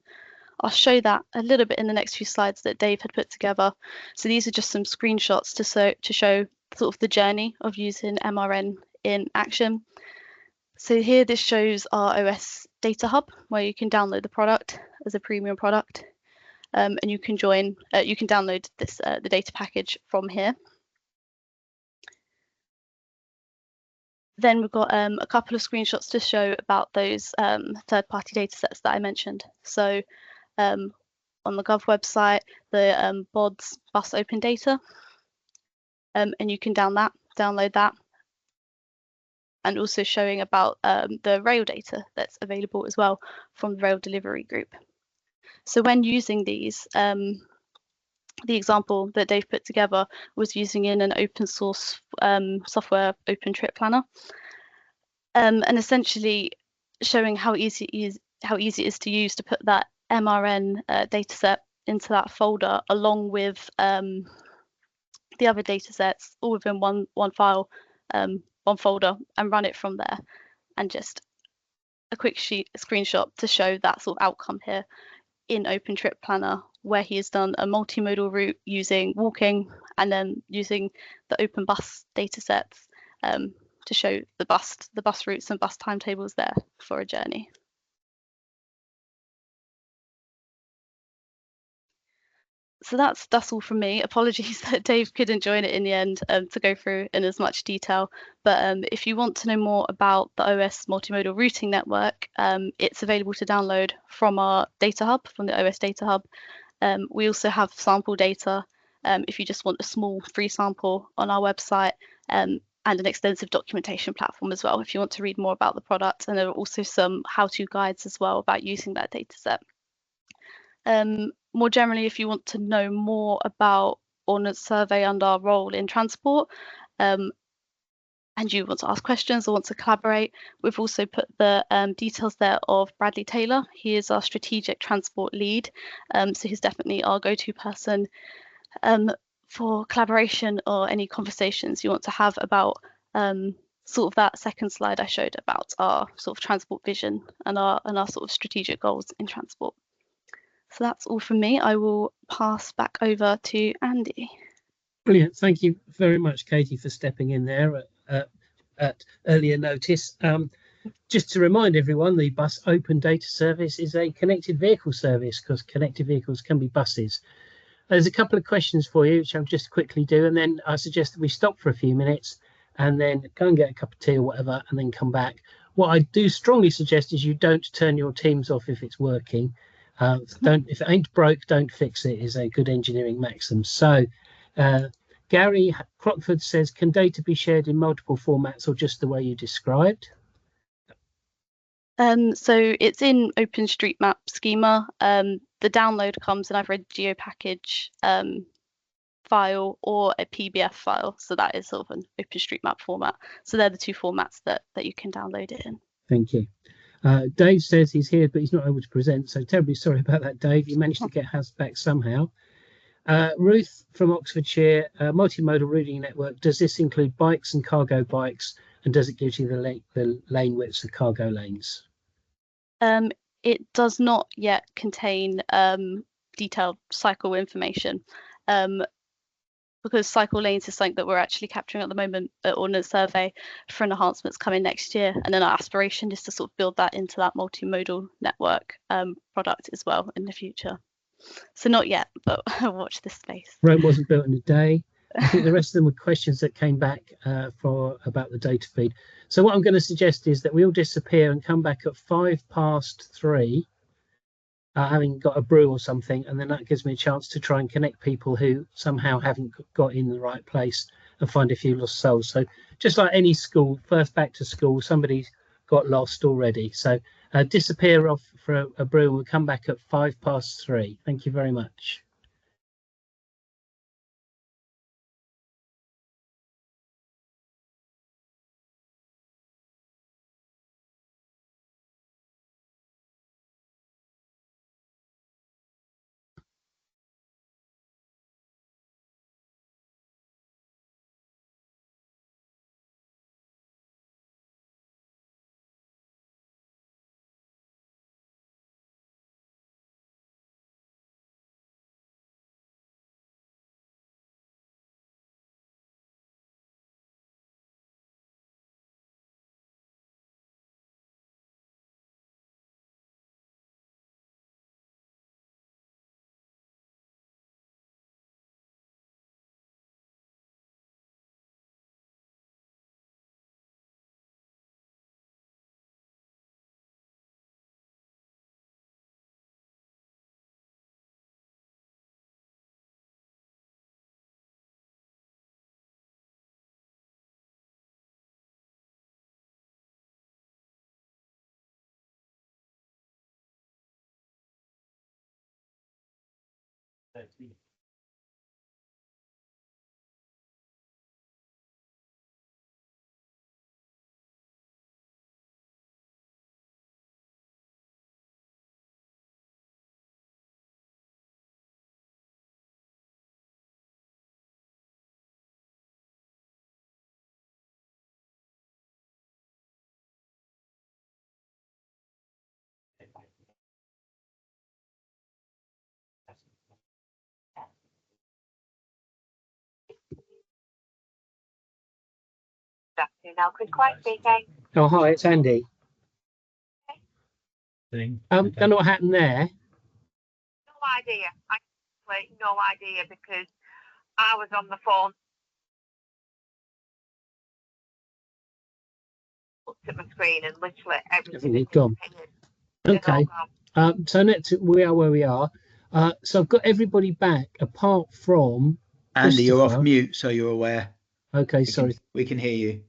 I'll show that a little bit in the next few slides that Dave had put together. So these are just some screenshots to show sort of the journey of using MRN in action. So here this shows our OS Data Hub, where you can download the product as a premium product, and you can download this the data package from here. Then we've got a couple of screenshots to show about those third-party data sets that I mentioned. So on the Gov website, the BODS bus open data, and you can download that, and also showing about the rail data that's available as well from the rail delivery group. So when using these, the example that Dave put together was using in an open source software open trip planner, and essentially showing how easy it is to use to put that MRN dataset into that folder along with the other datasets all within one file, one folder, and run it from there. And just a quick screenshot to show that sort of outcome here in Open Trip Planner, where he has done a multimodal route using walking and then using the open bus datasets to show the bus routes and bus timetables there for a journey. So that's all from me. Apologies that Dave couldn't join it in the end to go through in as much detail. But if you want to know more about the OS multimodal routing network, it's available to download from our data hub, from the OS data hub. We also have sample data if you just want a small free sample on our website, and an extensive documentation platform as well if you want to read more about the product. And there are also some how-to guides as well about using that data set. More generally, if you want to know more about Ordnance Survey and our role in transport, and you want to ask questions or want to collaborate, we've also put the details there of Bradley Taylor. He is our strategic transport lead, so he's definitely our go-to person for collaboration or any conversations you want to have about sort of that second slide I showed about our sort of transport vision and our sort of strategic goals in transport. So that's all from me. I will pass back over to Andy. Brilliant. Thank you very much, Katie, for stepping in there at earlier notice. Just to remind everyone, the Bus Open Data Service is a connected vehicle service, because connected vehicles can be buses. There's a couple of questions for you, which I'll just quickly do, and then I suggest that we stop for a few minutes and then go and get a cup of tea or whatever, and then come back. What I do strongly suggest is you don't turn your Teams off if it's working. If it ain't broke, don't fix it is a good engineering maxim. So Gary Crockford says, can data be shared in multiple formats or just the way you described? So it's in OpenStreetMap schema. The download comes in either a GeoPackage file or a PBF file. So that is sort of an OpenStreetMap format. So they're the two formats that you can download it in. Thank you. Dave says he's here, but he's not able to present. So terribly sorry about that, Dave. You managed to get us back somehow. Ruth from Oxfordshire, multimodal routing network. Does this include bikes and cargo bikes? And does it give you the lane widths of cargo lanes? It does not yet contain detailed cycle information. Because cycle lanes is something that we're actually capturing at the moment at Ordnance Survey for enhancements coming next year. And then our aspiration is to sort of build that into that multimodal network product as well in the future. So not yet, but watch this space. Rome wasn't built in a day. I think the rest of them were questions that came back about the data feed. So what I'm going to suggest is that we all disappear and come back at 3:05, having got a brew or something, and then that gives me a chance to try and connect people who somehow haven't got in the right place and find a few lost souls. So just like any school, first back to school, somebody's got lost already. So disappear off for a brew and we'll come back at 3:05. Thank you very much. Now, Chris Quite speaking. Oh, hi, it's Andy. Don't know what happened there. No idea. Actually, no idea because I was on the phone. Looked at my screen and literally everything Everything's gone. Okay. So we are where we are. So I've got everybody back apart from Andy, you're off Christopher. mute, so you're aware. Okay, sorry. We can hear you.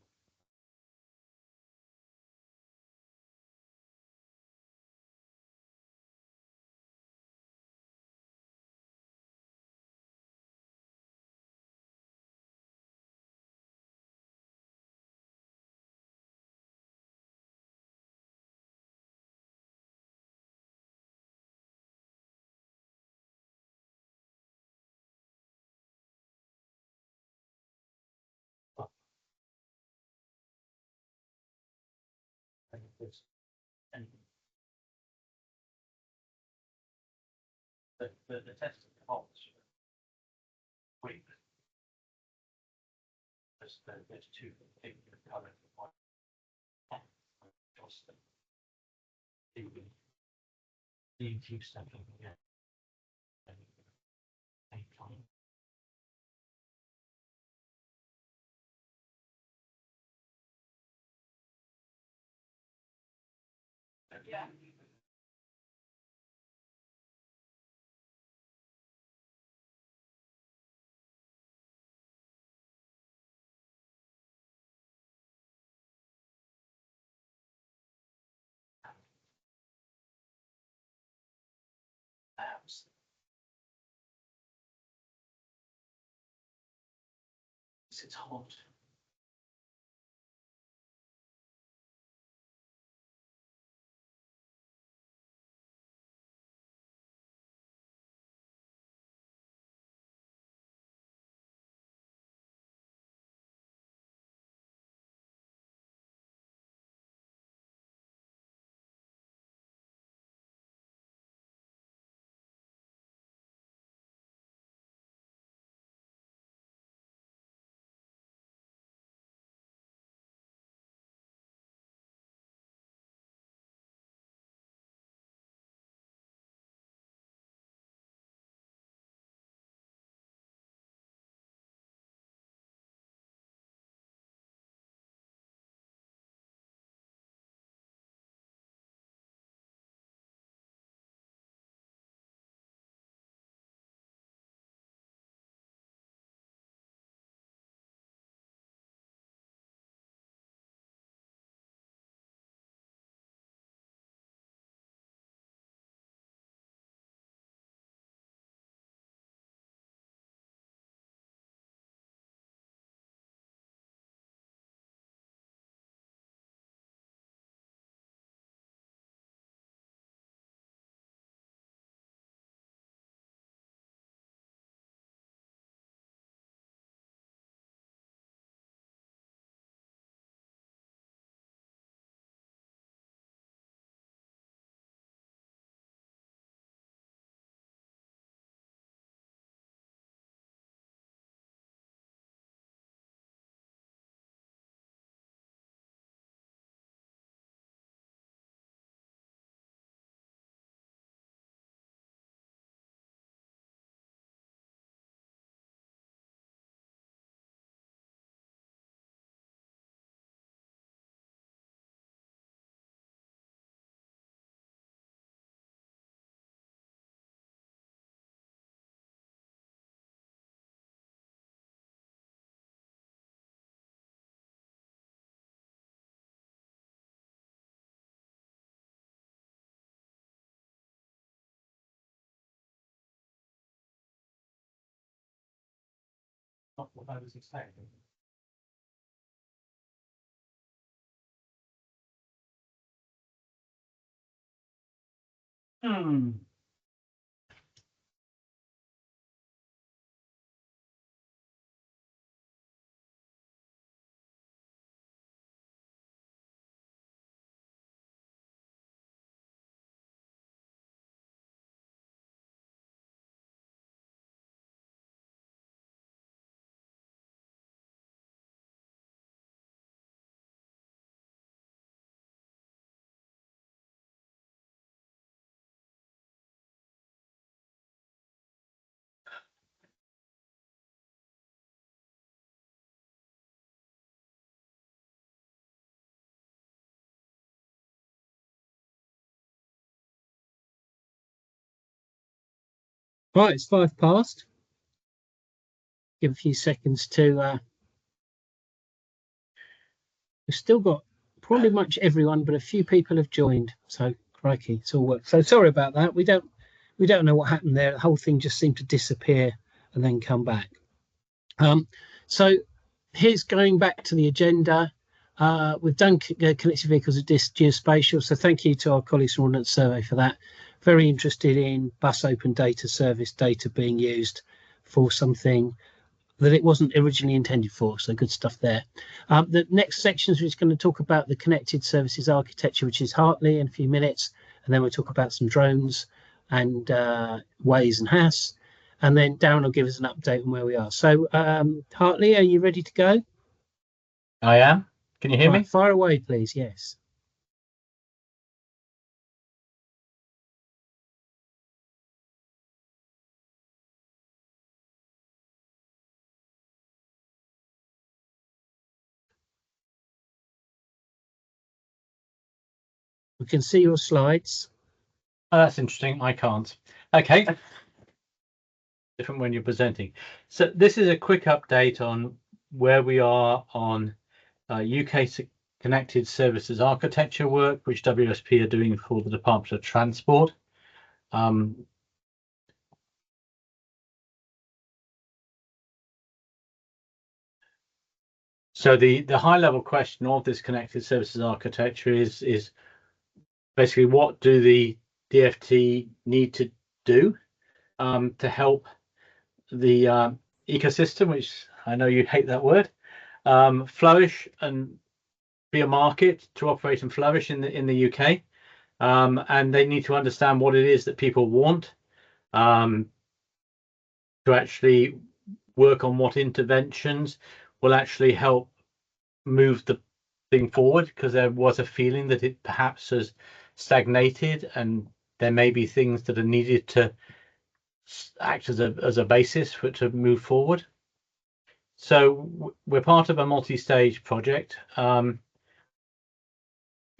The test of the there's two things current DfT stuff again. Yeah. It's hot. not what I was expecting. Right, it's 5 past. Give a few seconds to. We've still got probably much everyone, but a few people have joined. So crikey, it's all worked. So sorry about that. We don't know what happened there. The whole thing just seemed to disappear and then come back. So here's going back to the agenda. We've done connected vehicles at geospatial. So thank you to our colleagues from Ordnance Survey for that. Very interested in bus open data service data being used for something that it wasn't originally intended for. So good stuff there. The next section is going to talk about the connected services architecture, which is Hartley, in a few minutes. And then we'll talk about some drones and Waze and HAS. And then Darren will give us an update on where we are. So Hartley, are you ready to go? I am. Can you hear me? Fire away, please. Yes. We can see your slides. Oh, that's interesting. I can't. Okay. Different when you're presenting. So this is a quick update on where we are on UK connected services architecture work, which WSP are doing for the Department of Transport. So the high level question of this connected services architecture is basically what do the DfT need to do to help the ecosystem, which I know you hate that word, flourish and be a market to operate and flourish in the UK. And they need to understand what it is that people want to actually work on what interventions will actually help move the thing forward, because there was a feeling that it perhaps has stagnated and there may be things that are needed to act as a basis for it to move forward. So we're part of a multi-stage project. You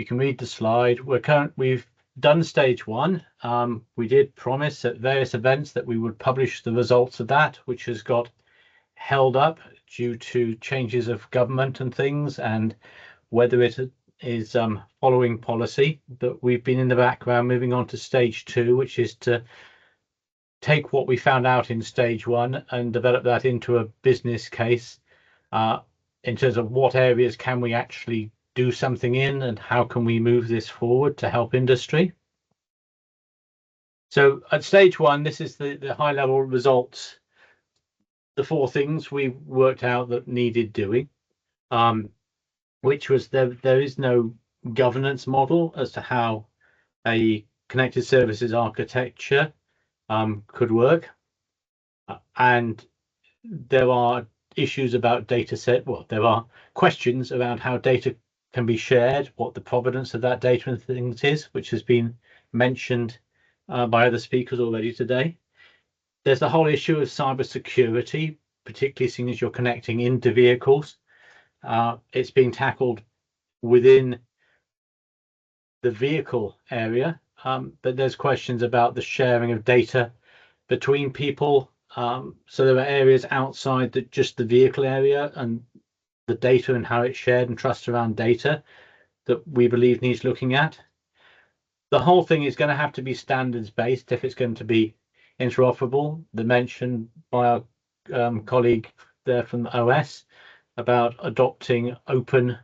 can read the slide. We've done stage 1. We did promise at various events that we would publish the results of that, which has got held up due to changes of government and things, and whether it is following policy. But we've been in the background moving on to stage 2, which is to take what we found out in stage 1 and develop that into a business case in terms of what areas can we actually do something in and how can we move this forward to help industry. So at stage 1, this is the high level results, the 4 things we worked out that needed doing, which was there is no governance model as to how a connected services architecture could work, and there are issues about data set. Well, there are questions around how data can be shared, what the provenance of that data and things is, which has been mentioned by other speakers already today. There's the whole issue of cybersecurity, particularly seeing as you're connecting into vehicles. It's being tackled within the vehicle area, but there's questions about the sharing of data between people. So there are areas outside just the vehicle area and the data and how it's shared and trust around data that we believe needs looking at. The whole thing is going to have to be standards based if it's going to be interoperable. The mention by our colleague there from the OS about adopting open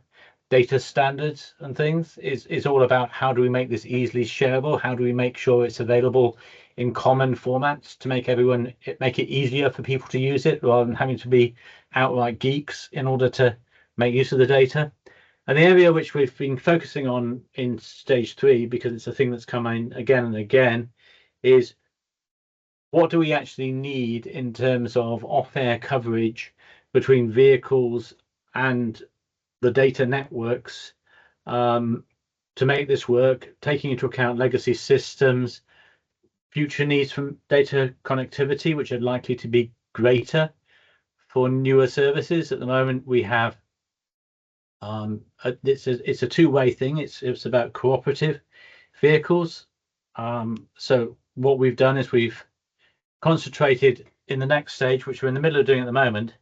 data standards and things is all about how do we make this easily shareable? How do we make sure it's available in common formats to make it easier for people to use it rather than having to be outright geeks in order to make use of the data? And the area which we've been focusing on in stage 3, because it's a thing that's come in again and again, is what do we actually need in terms of off-air coverage between vehicles and the data networks to make this work, taking into account legacy systems, future needs from data connectivity, which are likely to be greater for newer services. At the moment, we have it's a two-way thing. It's about cooperative vehicles. So what we've done is we've concentrated in the next stage, which we're in the middle of doing at the moment,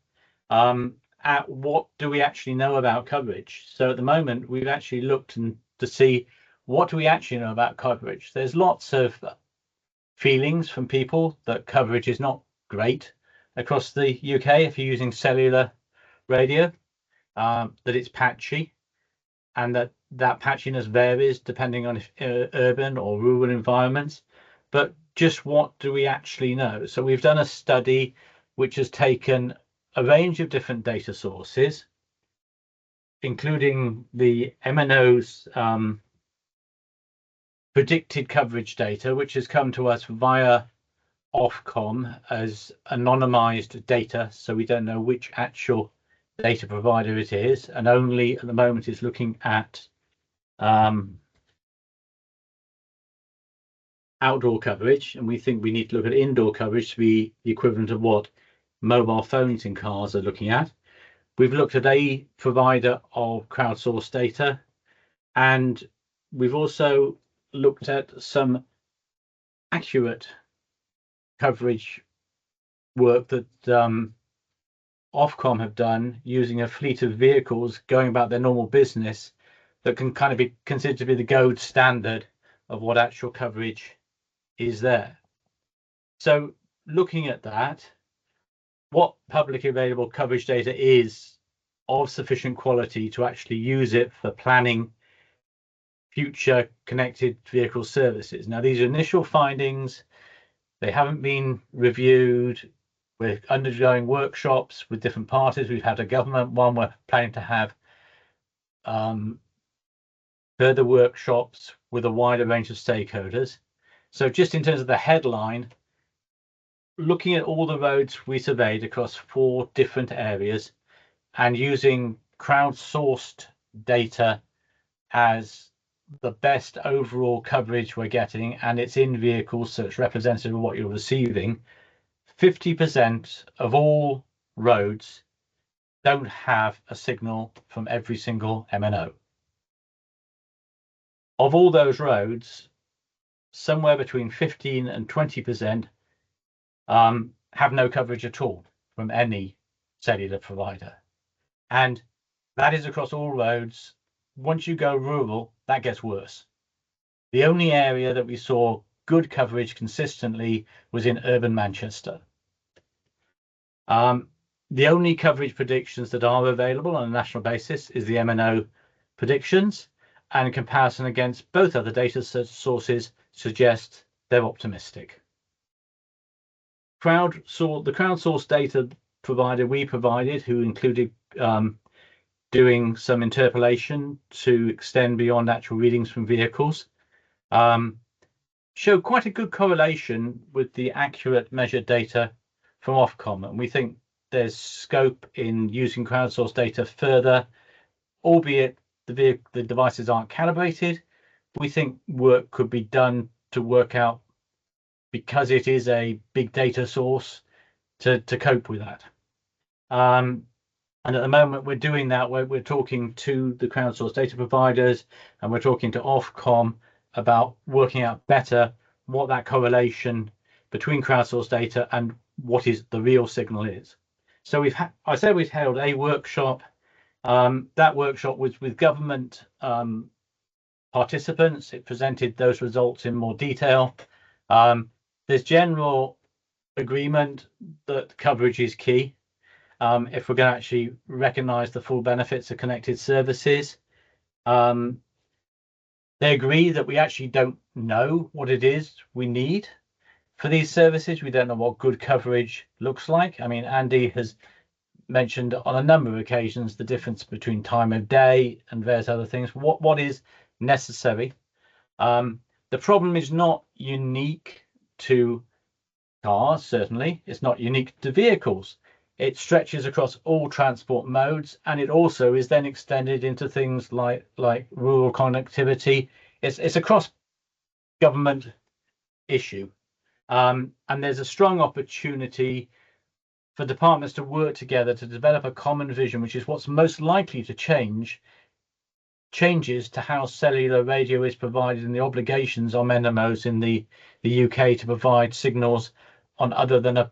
at what do we actually know about coverage. So at the moment, we've actually looked to see what do we actually know about coverage. There's lots of feelings from people that coverage is not great across the UK if you're using cellular radio, that it's patchy, and that patchiness varies depending on if urban or rural environments. But just what do we actually know? So we've done a study which has taken a range of different data sources, including the MNO's predicted coverage data, which has come to us via Ofcom as anonymized data, so we don't know which actual data provider it is, and only at the moment is looking at outdoor coverage, and we think we need to look at indoor coverage to be the equivalent of what mobile phones in cars are looking at. We've looked at a provider of crowdsourced data, and we've also looked at some accurate coverage work that Ofcom have done using a fleet of vehicles going about their normal business that can kind of be considered to be the gold standard of what actual coverage is there. So looking at that, what publicly available coverage data is of sufficient quality to actually use it for planning future connected vehicle services. Now, these are initial findings. They haven't been reviewed. We're undergoing workshops with different parties. We've had a government one. We're planning to have further workshops with a wider range of stakeholders. So just in terms of the headline, looking at all the roads we surveyed across 4 different areas and using crowdsourced data as the best overall coverage we're getting, and it's in vehicles, so it's representative of what you're receiving. 50% of all roads don't have a signal from every single MNO. Of all those roads, somewhere between 15 and 20% have no coverage at all from any cellular provider. And that is across all roads. Once you go rural, that gets worse. The only area that we saw good coverage consistently was in urban Manchester. The only coverage predictions that are available on a national basis is the MNO predictions, and in comparison against both other data sources suggest they're optimistic. The crowdsourced data provider we provided, who included doing some interpolation to extend beyond actual readings from vehicles, showed quite a good correlation with the accurate measured data from Ofcom, and we think there's scope in using crowdsourced data further, albeit the devices aren't calibrated. We think work could be done to work out, because it is a big data source, to cope with that. And at the moment we're doing that. We're talking to the crowdsourced data providers, and we're talking to Ofcom about working out better what that correlation between crowdsourced data and what is the real signal is. So we've held a workshop. That workshop was with government participants. It presented those results in more detail. There's general agreement that coverage is key, if we're going to actually recognise the full benefits of connected services. They agree that we actually don't know what it is we need for these services. We don't know what good coverage looks like. I mean, Andy has mentioned on a number of occasions the difference between time of day and various other things. What is necessary? The problem is not unique to cars, certainly. It's not unique to vehicles. It stretches across all transport modes, and it also is then extended into things like rural connectivity. It's a cross government issue, and there's a strong opportunity for departments to work together to develop a common vision, which is what's most likely to changes to how cellular radio is provided and the obligations on MNOs in the UK to provide signals on other than a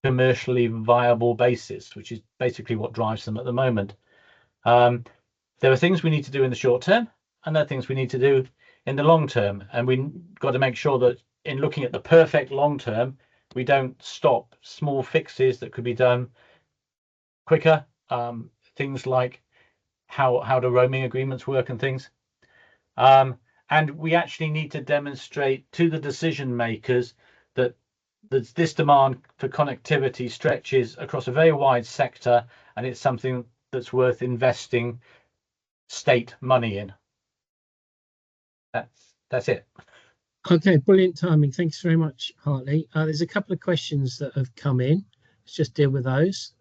commercially viable basis, which is basically what drives them at the moment. There are things we need to do in the short term, and there are things we need to do in the long term, and we've got to make sure that in looking at the perfect long term, we don't stop small fixes that could be done quicker. Things like how do roaming agreements work and things. And we actually need to demonstrate to the decision makers that this demand for connectivity stretches across a very wide sector, and it's something that's worth investing state money in. That's it. Okay, brilliant timing. Thanks very much, Hartley. There's a couple of questions that have come in. Let's just deal with those.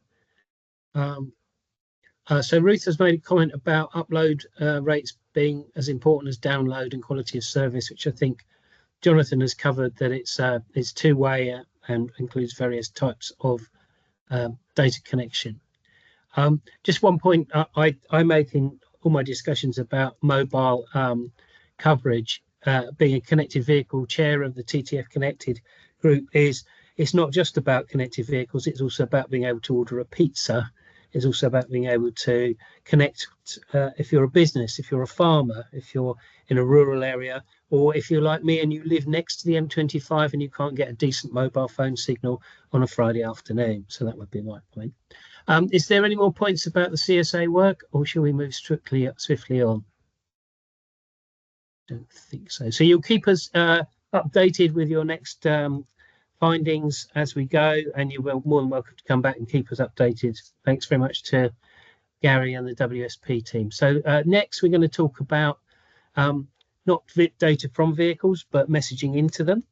So Ruth has made a comment about upload rates being as important as download and quality of service, which I think Jonathan has covered, that it's two-way and includes various types of data connection. Just one point I make in all my discussions about mobile coverage, being a connected vehicle chair of the TTF Connected group, is it's not just about connected vehicles, it's also about being able to order a pizza. It's also about being able to connect if you're a business, if you're a farmer, if you're in a rural area, or if you're like me and you live next to the M25 and you can't get a decent mobile phone signal on a Friday afternoon. So that would be my point. Is there any more points about the CSA work, or shall we move swiftly on? Don't think so. So you'll keep us updated with your next findings as we go, and you're more than welcome to come back and keep us updated. Thanks very much to Gary and the WSP team. So next we're going to talk about not data from vehicles, but messaging into them.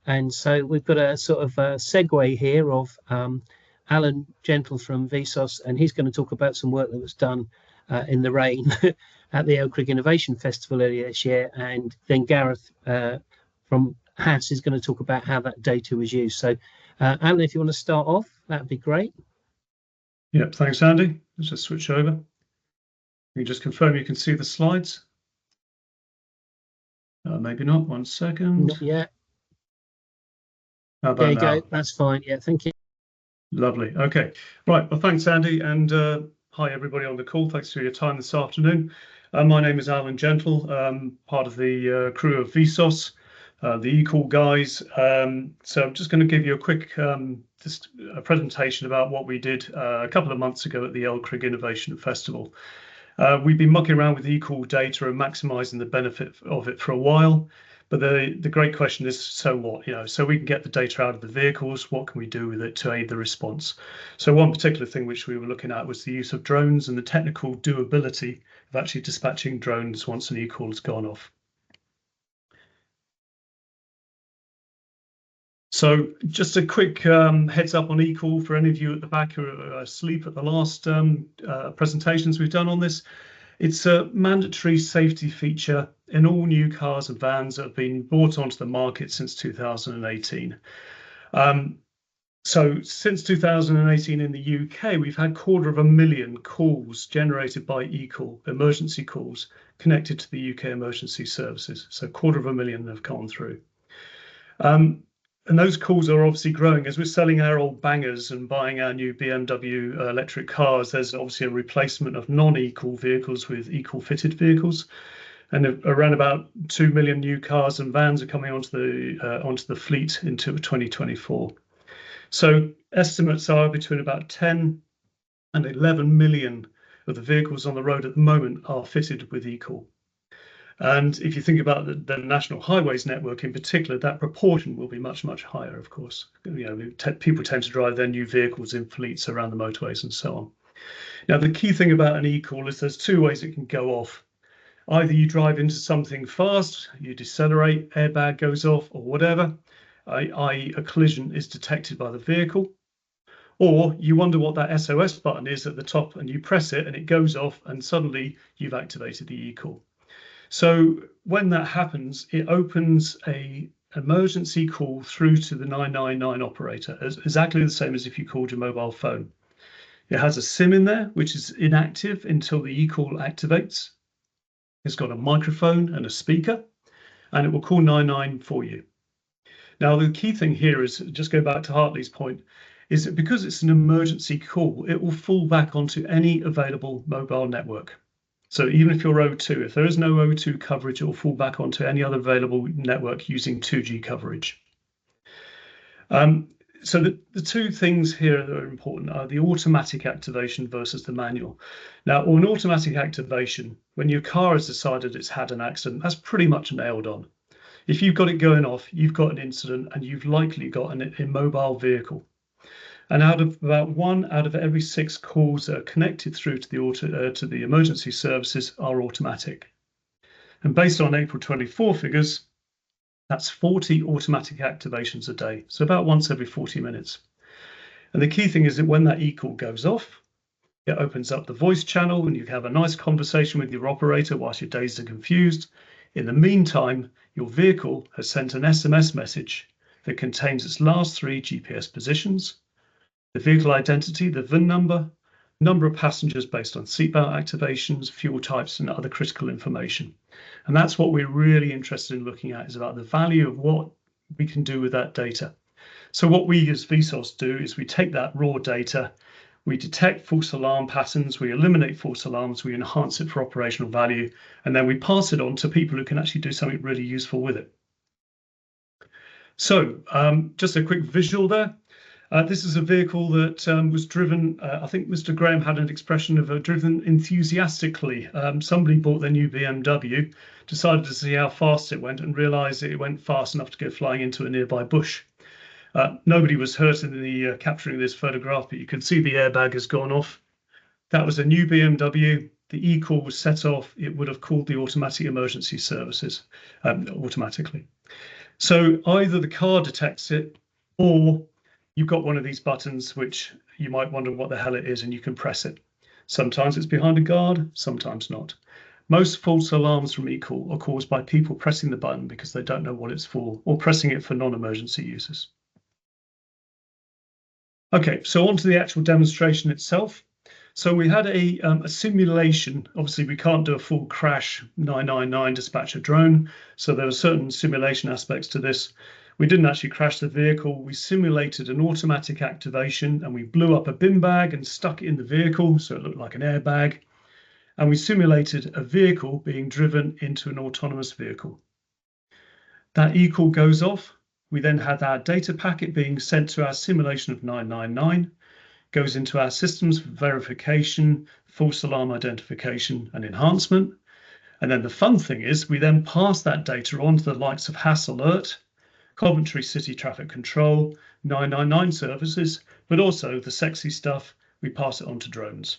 And so we've got a sort of a segue here of Alan Gentle from Vsauce, and he's going to talk about some work that was done in the rain at the Elkrigg Innovation Festival earlier this year, and then Gareth from Hass is going to talk about how that data was used. So Alan, if you want to start off, that'd be great. Yep, thanks Andy. Let's just switch over. Can you just confirm you can see the slides? Maybe not, 1 second. Not yet. How about there you now? go, that's fine. Yeah, thank you. Lovely. Okay, right, well thanks Andy, and hi everybody on the call. Thanks for your time this afternoon. My name is Alan Gentle, part of the crew of Vsauce, the eCall guys. So I'm just going to give you a quick just a presentation about what we did a couple of months ago at the Elkrigg Innovation Festival. We've been mucking around with eCall data and maximising the benefit of it for a while, but the great question is, so what? You know, so we can get the data out of the vehicles. What can we do with it to aid the response? So one particular thing which we were looking at was the use of drones and the technical doability of actually dispatching drones once an eCall has gone off. So just a quick heads up on eCall for any of you at the back who are asleep at the last presentations we've done on this. It's a mandatory safety feature in all new cars and vans that have been brought onto the market since 2018. So since 2018 in the UK, we've had 250,000 calls generated by eCall, emergency calls, connected to the UK emergency services. So 250,000 have gone through. And those calls are obviously growing as we're selling our old bangers and buying our new BMW electric cars. There's obviously a replacement of non-eCall vehicles with eCall fitted vehicles, and around about 2 million new cars and vans are coming onto the fleet into 2024. So estimates are between about 10 and 11 million of the vehicles on the road at the moment are fitted with eCall. And if you think about the National Highways network in particular, that proportion will be much, much higher, of course. People tend to drive their new vehicles in fleets around the motorways and so on. Now, the key thing about an eCall is there's two ways it can go off. Either you drive into something fast, you decelerate, airbag goes off or whatever, i.e. a collision is detected by the vehicle, or you wonder what that SOS button is at the top and you press it and it goes off and suddenly you've activated the eCall. So when that happens, it opens a emergency call through to the 999 operator, exactly the same as if you called your mobile phone. It has a SIM in there, which is inactive until the eCall activates. It's got a microphone and a speaker, and it will call 999 for you. Now, the key thing here is, just go back to Hartley's point, is that because it's an emergency call, it will fall back onto any available mobile network. So even if you're O2, if there is no O2 coverage, it will fall back onto any other available network using 2G coverage. So the two things here that are important are the automatic activation versus the manual. Now, on automatic activation, when your car has decided it's had an accident, that's pretty much nailed on. If you've got it going off, you've got an incident and you've likely got an immobile vehicle. And about 1 out of every 6 calls that are connected through to the emergency services are automatic. And based on April 24 figures, that's 40 automatic activations a day, so about once every 40 minutes. And the key thing is that when that eCall goes off, it opens up the voice channel and you have a nice conversation with your operator whilst you're dazed and confused. In the meantime, your vehicle has sent an SMS message that contains its last 3 GPS positions, the vehicle identity, the VIN number of passengers based on seatbelt activations, fuel types, and other critical information. And that's what we're really interested in looking at, is about the value of what we can do with that data. So what we as Vsauce do is we take that raw data, we detect false alarm patterns, we eliminate false alarms, we enhance it for operational value, and then we pass it on to people who can actually do something really useful with it. So just a quick visual there. This is a vehicle that was driven, I think Mr. Graham had an expression of driven enthusiastically. Somebody bought their new BMW, decided to see how fast it went and realised it went fast enough to go flying into a nearby bush. Nobody was hurt in the capturing this photograph, but you can see the airbag has gone off. That was a new BMW. The eCall was set off. It would have called the automatic emergency services automatically. So either the car detects it or you've got one of these buttons which you might wonder what the hell it is and you can press it. Sometimes it's behind a guard, sometimes not. Most false alarms from eCall are caused by people pressing the button because they don't know what it's for or pressing it for non-emergency users. Okay, so on to the actual demonstration itself. So we had a simulation. Obviously, we can't do a full crash 999 dispatch a drone. So there are certain simulation aspects to this. We didn't actually crash the vehicle. We simulated an automatic activation and we blew up a bin bag and stuck it in the vehicle so it looked like an airbag. And we simulated a vehicle being driven into an autonomous vehicle. That eCall goes off. We then had our data packet being sent to our simulation of 999, goes into our systems for verification, false alarm identification and enhancement. And then the fun thing is we then pass that data on to the likes of HAS Alert, Coventry City Traffic Control, 999 services, but also the sexy stuff, we pass it on to drones.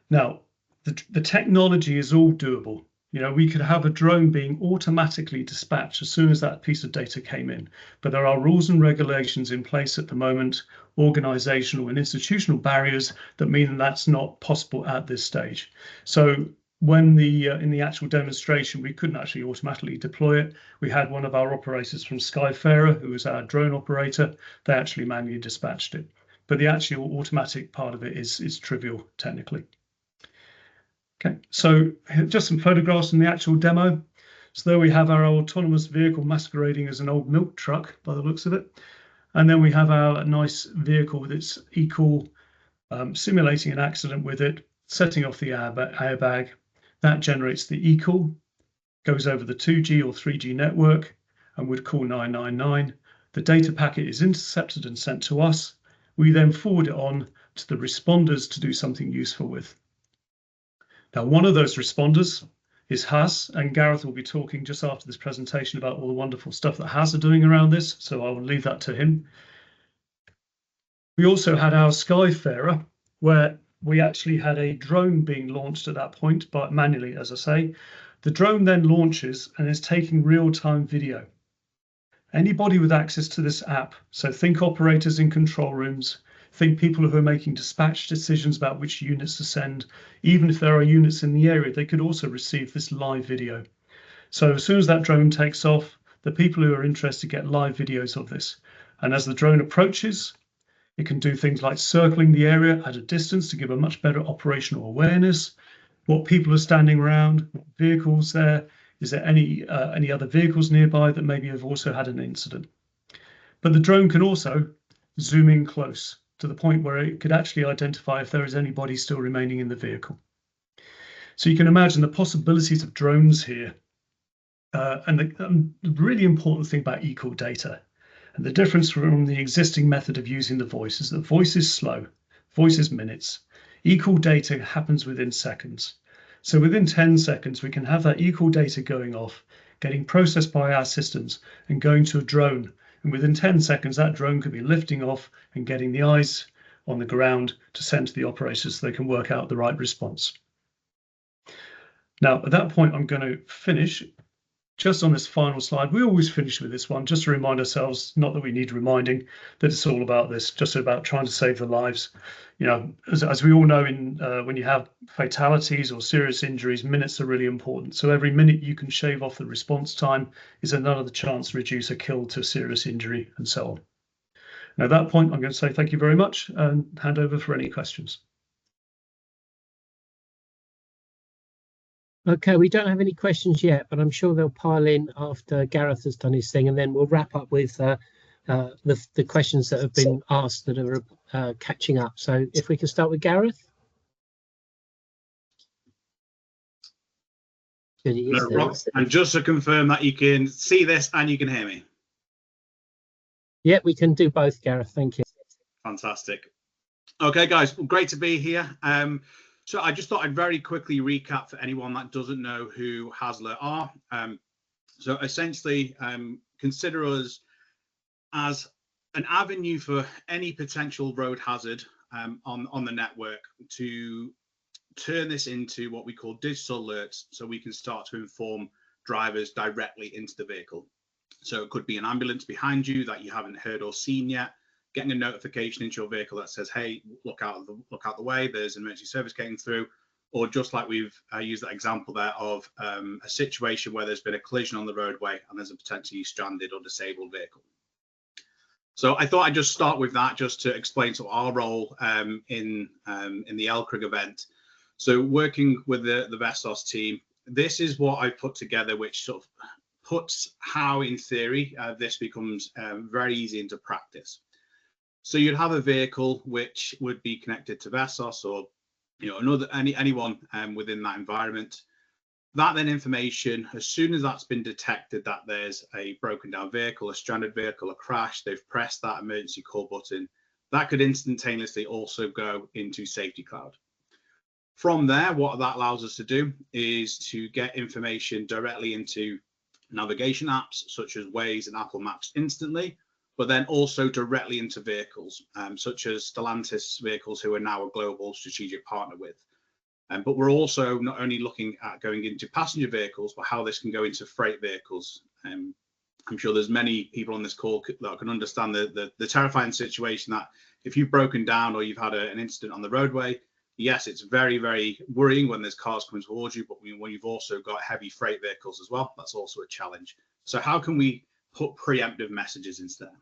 Now, the technology is all doable. You know, we could have a drone being automatically dispatched as soon as that piece of data came in, but there are rules and regulations in place at the moment, organizational and institutional barriers that mean that's not possible at this stage. So when in the actual demonstration, we couldn't actually automatically deploy it. We had one of our operators from Skyfarer, who was our drone operator, they actually manually dispatched it. But the actual automatic part of it is trivial technically. Okay, so just some photographs from the actual demo. So there we have our autonomous vehicle masquerading as an old milk truck by the looks of it. And then we have our nice vehicle with its eCall simulating an accident with it, setting off the airbag. That generates the eCall, goes over the 2G or 3G network and would call 999. The data packet is intercepted and sent to us. We then forward it on to the responders to do something useful with. Now, one of those responders is HAS, and Gareth will be talking just after this presentation about all the wonderful stuff that HAS are doing around this, so I will leave that to him. We also had our Skyfarer, where we actually had a drone being launched at that point, but manually, as I say. The drone then launches and is taking real-time video. Anybody with access to this app, so think operators in control rooms, think people who are making dispatch decisions about which units to send, even if there are units in the area, they could also receive this live video. So as soon as that drone takes off, the people who are interested get live videos of this. And as the drone approaches, it can do things like circling the area at a distance to give a much better operational awareness, what people are standing around, what vehicles there, is there any other vehicles nearby that maybe have also had an incident. But the drone can also zoom in close to the point where it could actually identify if there is anybody still remaining in the vehicle. So you can imagine the possibilities of drones here. And the really important thing about eCall data, and the difference from the existing method of using the voice, is that voice is slow, voice is minutes. eCall data happens within seconds. So within 10 seconds, we can have that eCall data going off, getting processed by our systems and going to a drone. And within 10 seconds, that drone could be lifting off and getting the eyes on the ground to send to the operators so they can work out the right response. Now, at that point, I'm going to finish just on this final slide. We always finish with this one, just to remind ourselves, not that we need reminding, that it's all about this, just about trying to save the lives. You know, as we all know, when you have fatalities or serious injuries, minutes are really important. So every minute you can shave off the response time is another chance to reduce a kill to serious injury and so on. And at that point, I'm going to say thank you very much and hand over for any questions. Okay, we don't have any questions yet, but I'm sure they'll pile in after Gareth has done his thing, and then we'll wrap up with the questions that have been asked that are catching up. So if we can start with Gareth. No, Rob, and just to confirm that you can see this and you can hear me. Yeah, we can do both, Gareth. Thank you. Fantastic. Okay, guys, well, great to be here. So I just thought I'd very quickly recap for anyone that doesn't know who Hasler are. So essentially, consider us as an avenue for any potential road hazard on the network to turn this into what we call digital alerts, so we can start to inform drivers directly into the vehicle. So it could be an ambulance behind you that you haven't heard or seen yet, getting a notification into your vehicle that says, hey, look out the way, there's an emergency service getting through. Or just like we've used that example there of a situation where there's been a collision on the roadway and there's a potentially stranded or disabled vehicle. So I thought I'd just start with that just to explain sort of our role in the LCRIG event. So working with the Vestos team, this is what I put together, which sort of puts how in theory this becomes very easy into practice. So you'd have a vehicle which would be connected to Vestos or anyone within that environment. That then information, as soon as that's been detected that there's a broken down vehicle, a stranded vehicle, a crash, they've pressed that emergency call button, that could instantaneously also go into Safety Cloud. From there, what that allows us to do is to get information directly into navigation apps such as Waze and Apple Maps instantly, but then also directly into vehicles, such as Stellantis vehicles, who are now a global strategic partner with. But we're also not only looking at going into passenger vehicles, but how this can go into freight vehicles. I'm sure there's many people on this call that can understand the terrifying situation that if you've broken down or you've had an incident on the roadway, yes, it's very, very worrying when there's cars coming towards you, but when you've also got heavy freight vehicles as well, that's also a challenge. So how can we put preemptive messages into there?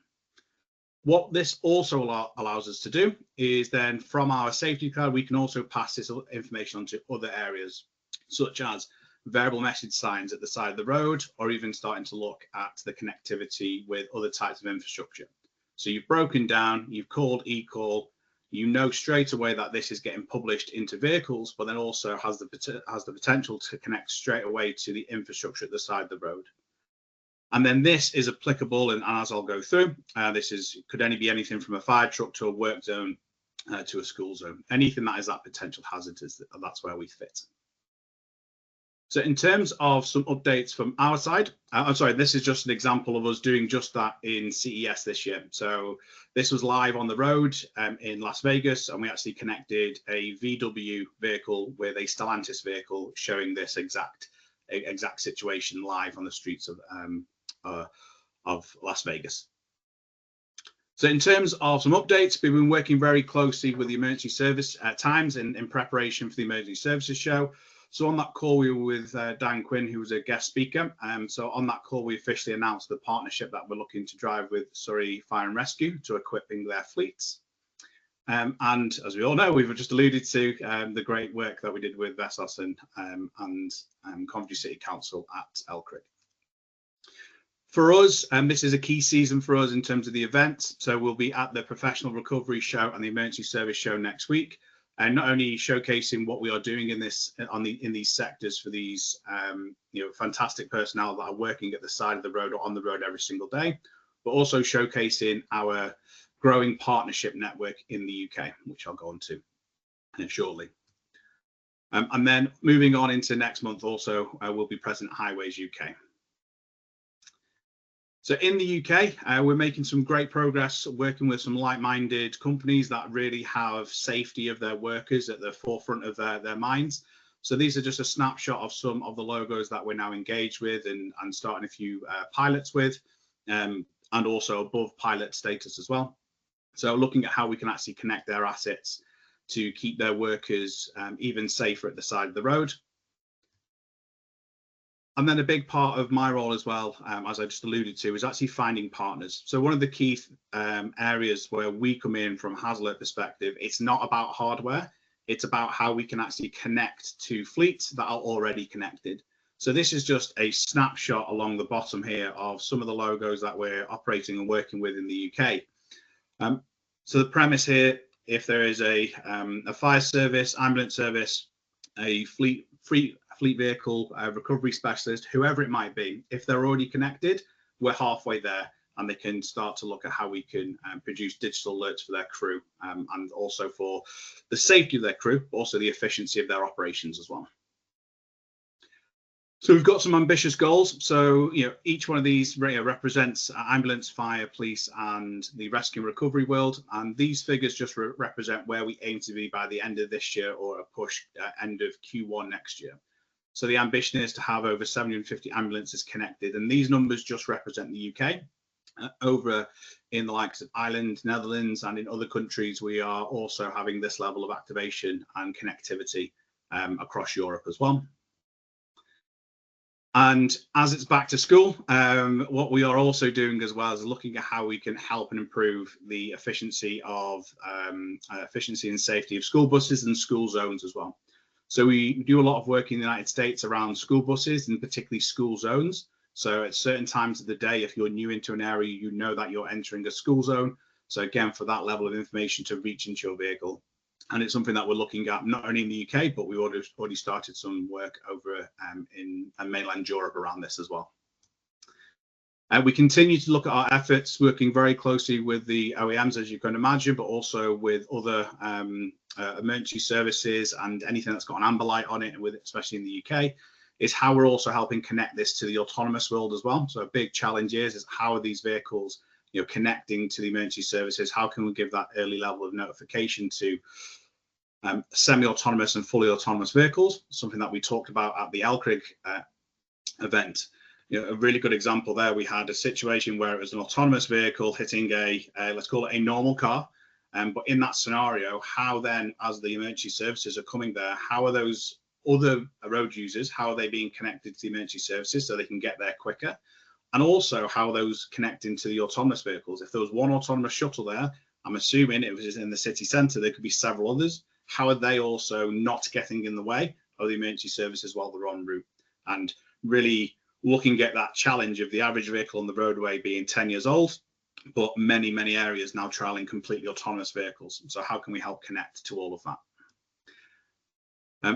What this also allows us to do is then from our Safety Cloud, we can also pass this information onto other areas, such as variable message signs at the side of the road, or even starting to look at the connectivity with other types of infrastructure. So you've broken down, you've called eCall, you know straight away that this is getting published into vehicles, but then also has the potential to connect straight away to the infrastructure at the side of the road. And then this is applicable, and as I'll go through, this could only be anything from a fire truck to a work zone to a school zone. Anything that is that potential hazard, that's where we fit. So in terms of some updates from our side, I'm sorry, this is just an example of us doing just that in CES this year. So this was live on the road in Las Vegas, and we actually connected a VW vehicle with a Stellantis vehicle, showing this exact situation live on the streets of Las Vegas. So in terms of some updates, we've been working very closely with the emergency service times in preparation for the emergency services show. So on that call, we were with Dan Quinn, who was a guest speaker. So on that call, we officially announced the partnership that we're looking to drive with Surrey Fire and Rescue to equipping their fleets. And as we all know, we've just alluded to the great work that we did with Vessos and Coventry City Council at Elcrick. For us, this is a key season for us in terms of the events. So we'll be at the Professional Recovery Show and the Emergency Service Show next week, and not only showcasing what we are doing in these sectors for these fantastic personnel that are working at the side of the road or on the road every single day, but also showcasing our growing partnership network in the UK, which I'll go on to shortly. And then moving on into next month, also we'll be present at Highways UK. So in the UK, we're making some great progress working with some like-minded companies that really have safety of their workers at the forefront of their minds. So these are just a snapshot of some of the logos that we're now engaged with and starting a few pilots with, and also above pilot status as well. So looking at how we can actually connect their assets to keep their workers even safer at the side of the road. And then a big part of my role as well, as I just alluded to, is actually finding partners. So one of the key areas where we come in from Hazlitt perspective, it's not about hardware, it's about how we can actually connect to fleets that are already connected. So this is just a snapshot along the bottom here of some of the logos that we're operating and working with in the UK. So the premise here, if there is a fire service, ambulance service, a fleet vehicle, recovery specialist, whoever it might be, if they're already connected, we're halfway there, and they can start to look at how we can produce digital alerts for their crew, and also for the safety of their crew, but also the efficiency of their operations as well. So we've got some ambitious goals. So each one of these represents ambulance, fire, police, and the rescue and recovery world. And these figures just represent where we aim to be by the end of this year, or a push end of Q1 next year. So the ambition is to have over 750 ambulances connected, and these numbers just represent the UK. Over in the likes of Ireland, Netherlands, and in other countries, we are also having this level of activation and connectivity across Europe as well. And as it's back to school, what we are also doing as well is looking at how we can help and improve the efficiency and safety of school buses and school zones as well. So we do a lot of work in the United States around school buses and particularly school zones. So at certain times of the day, if you're new into an area, you know that you're entering a school zone. So again, for that level of information to reach into your vehicle. And it's something that we're looking at not only in the UK, but we've already started some work over in mainland Europe around this as well. We continue to look at our efforts, working very closely with the OEMs, as you can imagine, but also with other emergency services and anything that's got an amber light on it, and with especially in the UK, is how we're also helping connect this to the autonomous world as well. So a big challenge is how are these vehicles connecting to the emergency services? How can we give that early level of notification to semi-autonomous and fully autonomous vehicles? Something that we talked about at the Elcrick event. A really good example there, we had a situation where it was an autonomous vehicle hitting let's call it a normal car. But in that scenario, how then, as the emergency services are coming there, how are those other road users, how are they being connected to the emergency services so they can get there quicker? And also how those connect into the autonomous vehicles. If there was one autonomous shuttle there, I'm assuming it was in the city centre, there could be several others. How are they also not getting in the way of the emergency services while they're en route? And really looking at that challenge of the average vehicle on the roadway being 10 years old, but many, many areas now trialing completely autonomous vehicles. So how can we help connect to all of that?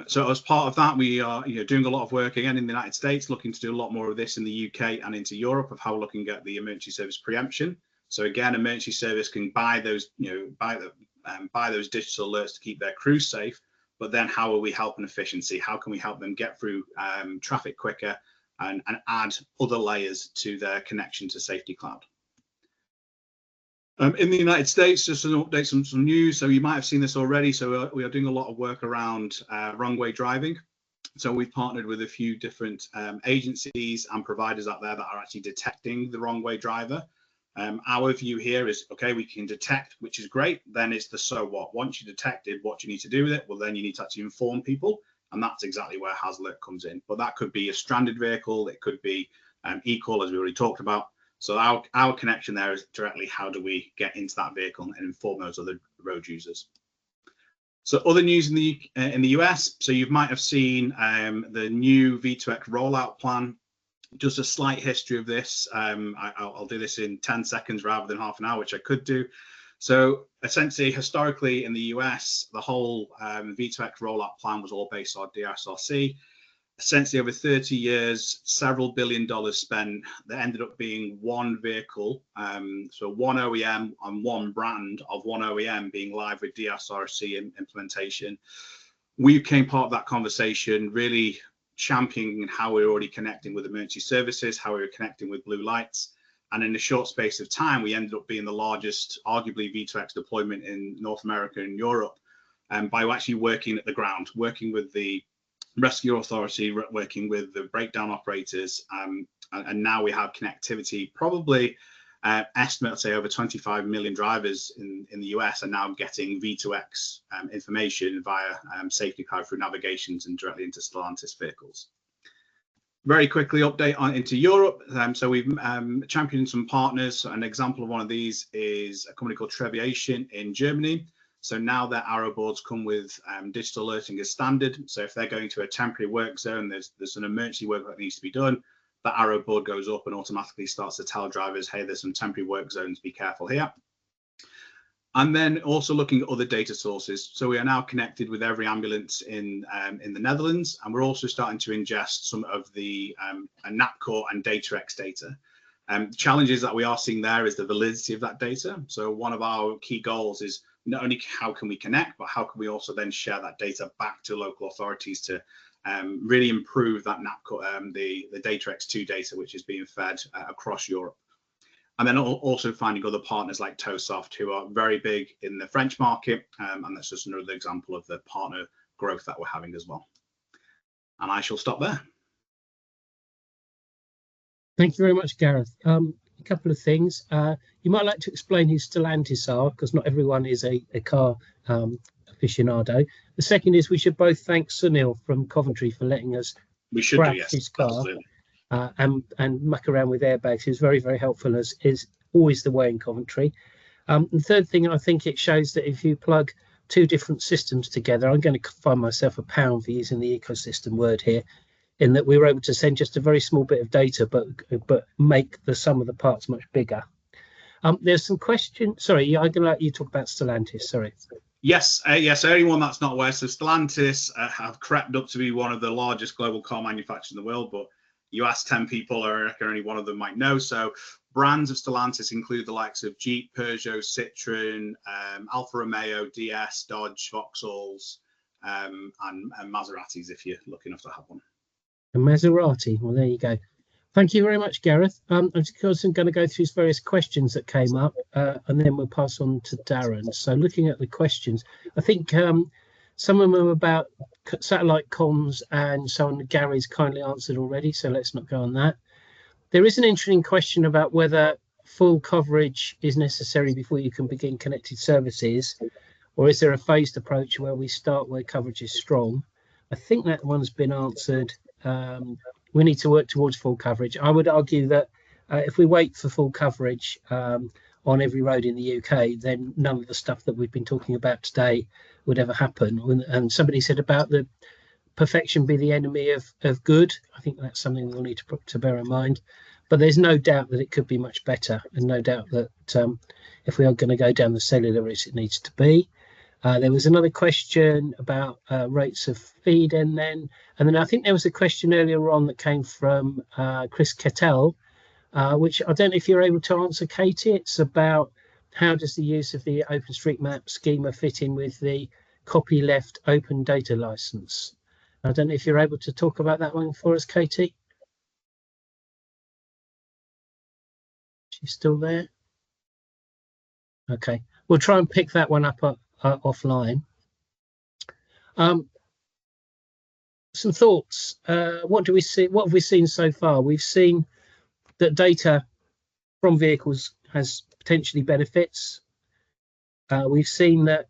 So as part of that, we are doing a lot of work again in the United States, looking to do a lot more of this in the UK and into Europe, of how we're looking at the emergency service preemption. So again, emergency service can buy those, by those digital alerts to keep their crews safe, but then how are we helping efficiency? How can we help them get through traffic quicker and add other layers to their connection to Safety Cloud? In the United States, just an update, some news. So you might have seen this already. So we are doing a lot of work around wrong way driving. So we've partnered with a few different agencies and providers out there that are actually detecting the wrong way driver. Our view here is, okay, we can detect, which is great. Then it's the so what. Once you detected, what do you need to do with it? Well, then you need to actually inform people. And that's exactly where HasAlert comes in. But that could be a stranded vehicle. It could be eCall, as we already talked about. So our connection there is directly how do we get into that vehicle and inform those other road users. So other news in the US. So you might have seen the new V2X rollout plan. Just a slight history of this. I'll do this in 10 seconds rather than half an hour, which I could do. So essentially, historically in the US, the whole V2X rollout plan was all based on DSRC. Essentially, over 30 years, several $1 billion spent. There ended up being one vehicle, so one OEM and one brand of one OEM being live with DSRC implementation. We became part of that conversation, really championing how we're already connecting with emergency services, how we were connecting with blue lights. And in a short space of time, we ended up being the largest, arguably, V2X deployment in North America and Europe, by actually working at the ground, working with the rescue authority, working with the breakdown operators, and now we have connectivity. Probably estimate, say, over 25 million drivers in the US are now getting V2X information via Safety Cloud through navigations and directly into Stellantis vehicles. Very quickly update on into Europe. So we've championed some partners. An example of one of these is a company called Treviation in Germany. So now their arrow boards come with digital alerting as standard. So if they're going to a temporary work zone, there's an emergency work that needs to be done, that arrow board goes up and automatically starts to tell drivers, hey, there's some temporary work zones, be careful here. And then also looking at other data sources. So we are now connected with every ambulance in the Netherlands, and we're also starting to ingest some of the NAPCOR and DataX data. Challenges that we are seeing there is the validity of that data. So one of our key goals is not only how can we connect, but how can we also then share that data back to local authorities to really improve that NAPCOR, the DataX2 data, which is being fed across Europe. And then also finding other partners like TowSoft, who are very big in the French market. And that's just another example of the partner growth that we're having as well. And I shall stop there. Thank you very much, Gareth. A couple of things. You might like to explain who Stellantis are, because not everyone is a car aficionado. The second is we should both thank Sunil from Coventry for letting us crash his car. Absolutely. And muck around with airbags. He was very, very helpful, as is always the way in Coventry. The third thing, I think it shows that if you plug two different systems together, I'm going to find myself a pound for using the ecosystem word here, in that we were able to send just a very small bit of data, but make the sum of the parts much bigger. There's some questions. Sorry, I'm going to let you talk about Stellantis. Sorry. Yes, yes. Anyone that's not aware, so Stellantis have crept up to be one of the largest global car manufacturers in the world, but you ask 10 people, I reckon only one of them might know. So brands of Stellantis include the likes of Jeep, Peugeot, Citroen, Alfa Romeo, DS, Dodge, Vauxhalls, and Maseratis, if you're lucky enough to have one. A Maserati. Well, there you go. Thank you very much, Gareth. I'm going to go through various questions that came up, and then we'll pass on to Darren. So looking at the questions, I think some of them are about satellite comms and so on. Gary's kindly answered already, so let's not go on that. There is an interesting question about whether full coverage is necessary before you can begin connected services, or is there a phased approach where we start where coverage is strong? I think that one's been answered. We need to work towards full coverage. I would argue that if we wait for full coverage on every road in the UK, then none of the stuff that we've been talking about today would ever happen. And somebody said about the perfection be the enemy of good. I think that's something we'll need to bear in mind. But there's no doubt that it could be much better, and no doubt that if we are going to go down the cellular route, it needs to be. There was another question about rates of feed, and then I think there was a question earlier on that came from Chris Kettel, which I don't know if you're able to answer, Katie. It's about how does the use of the OpenStreetMap schema fit in with the copyleft open data license? I don't know if you're able to talk about that one for us, Katie. She's still there? Okay, we'll try and pick that one up offline. Some thoughts. What do we see? What have we seen so far? We've seen that data from vehicles has potentially benefits. We've seen that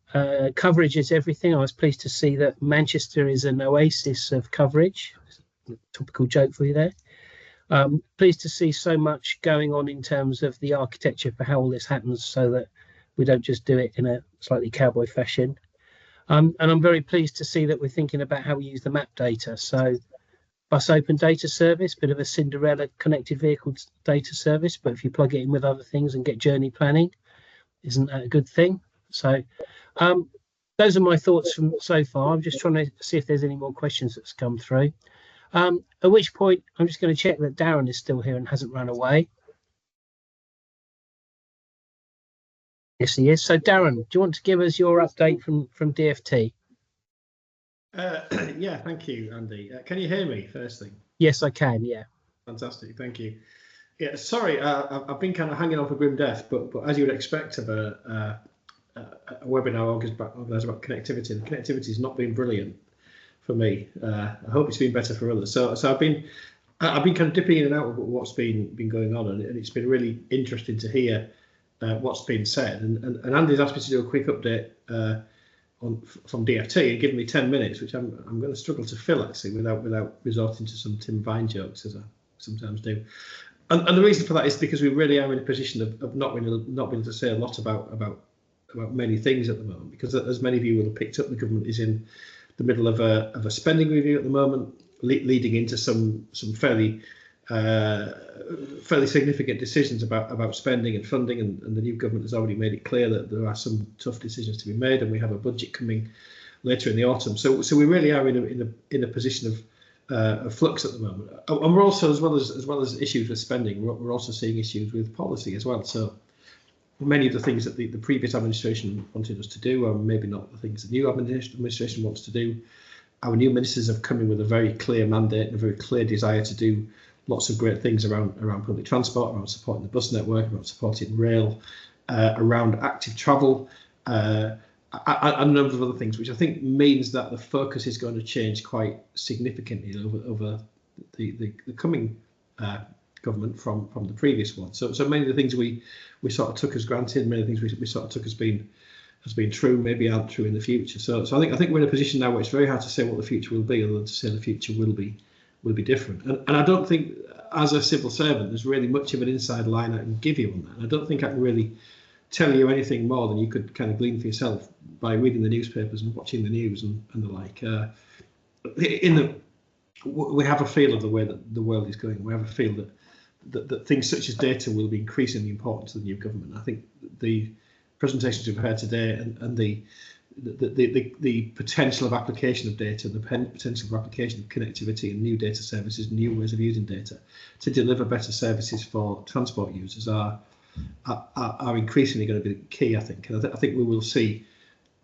coverage is everything. I was pleased to see that Manchester is an oasis of coverage. Topical joke for you there. Pleased to see so much going on in terms of the architecture for how all this happens, so that we don't just do it in a slightly cowboy fashion. And I'm very pleased to see that we're thinking about how we use the map data. So bus open data service, bit of a Cinderella connected vehicle data service, but if you plug it in with other things and get journey planning, isn't that a good thing? So those are my thoughts from so far. I'm just trying to see if there's any more questions that's come through. At which point I'm just going to check that Darren is still here and hasn't run away. Yes, he is. So Darren, do you want to give us your update from DfT? Yeah, thank you, Andy. Can you hear me, first thing? Yes, I can, yeah. Fantastic, thank you. Yeah, sorry, I've been kind of hanging on for grim death, but as you would expect of a webinar organised about connectivity, the connectivity has not been brilliant for me. I hope it's been better for others. So I've been kind of dipping in and out of what's been going on, and it's been really interesting to hear what's been said. And Andy's asked me to do a quick update from DfT and given me 10 minutes, which I'm going to struggle to fill actually without resorting to some Tim Vine jokes, as I sometimes do. And the reason for that is because we really are in a position of not being able to say a lot about many things at the moment, because as many of you will have picked up, the government is in the middle of a spending review at the moment, leading into some fairly significant decisions about spending and funding, and the new government has already made it clear that there are some tough decisions to be made, and we have a budget coming later in the autumn. So we really are in a position of flux at the moment, and we're also, as well as issues with spending, we're also seeing issues with policy as well. So many of the things that the previous administration wanted us to do are maybe not the things the new administration wants to do. Our new ministers have come in with a very clear mandate and a very clear desire to do lots of great things around public transport, around supporting the bus network, around supporting rail, around active travel, and a number of other things, which I think means that the focus is going to change quite significantly over the coming government from the previous one. So many of the things we sort of took as granted, many of the things we sort of took as being true, maybe aren't true in the future. So I think we're in a position now where it's very hard to say what the future will be, other than to say the future will be different. And I don't think, as a civil servant, there's really much of an inside line I can give you on that. And I don't think I can really tell you anything more than you could kind of glean for yourself by reading the newspapers and watching the news and the like. We have a feel of the way that the world is going. We have a feel that things such as data will be increasingly important to the new government. I think the presentations we've heard today and the potential of application of data, the potential of application of connectivity and new data services, new ways of using data to deliver better services for transport users are increasingly going to be key, I think. And I think we will see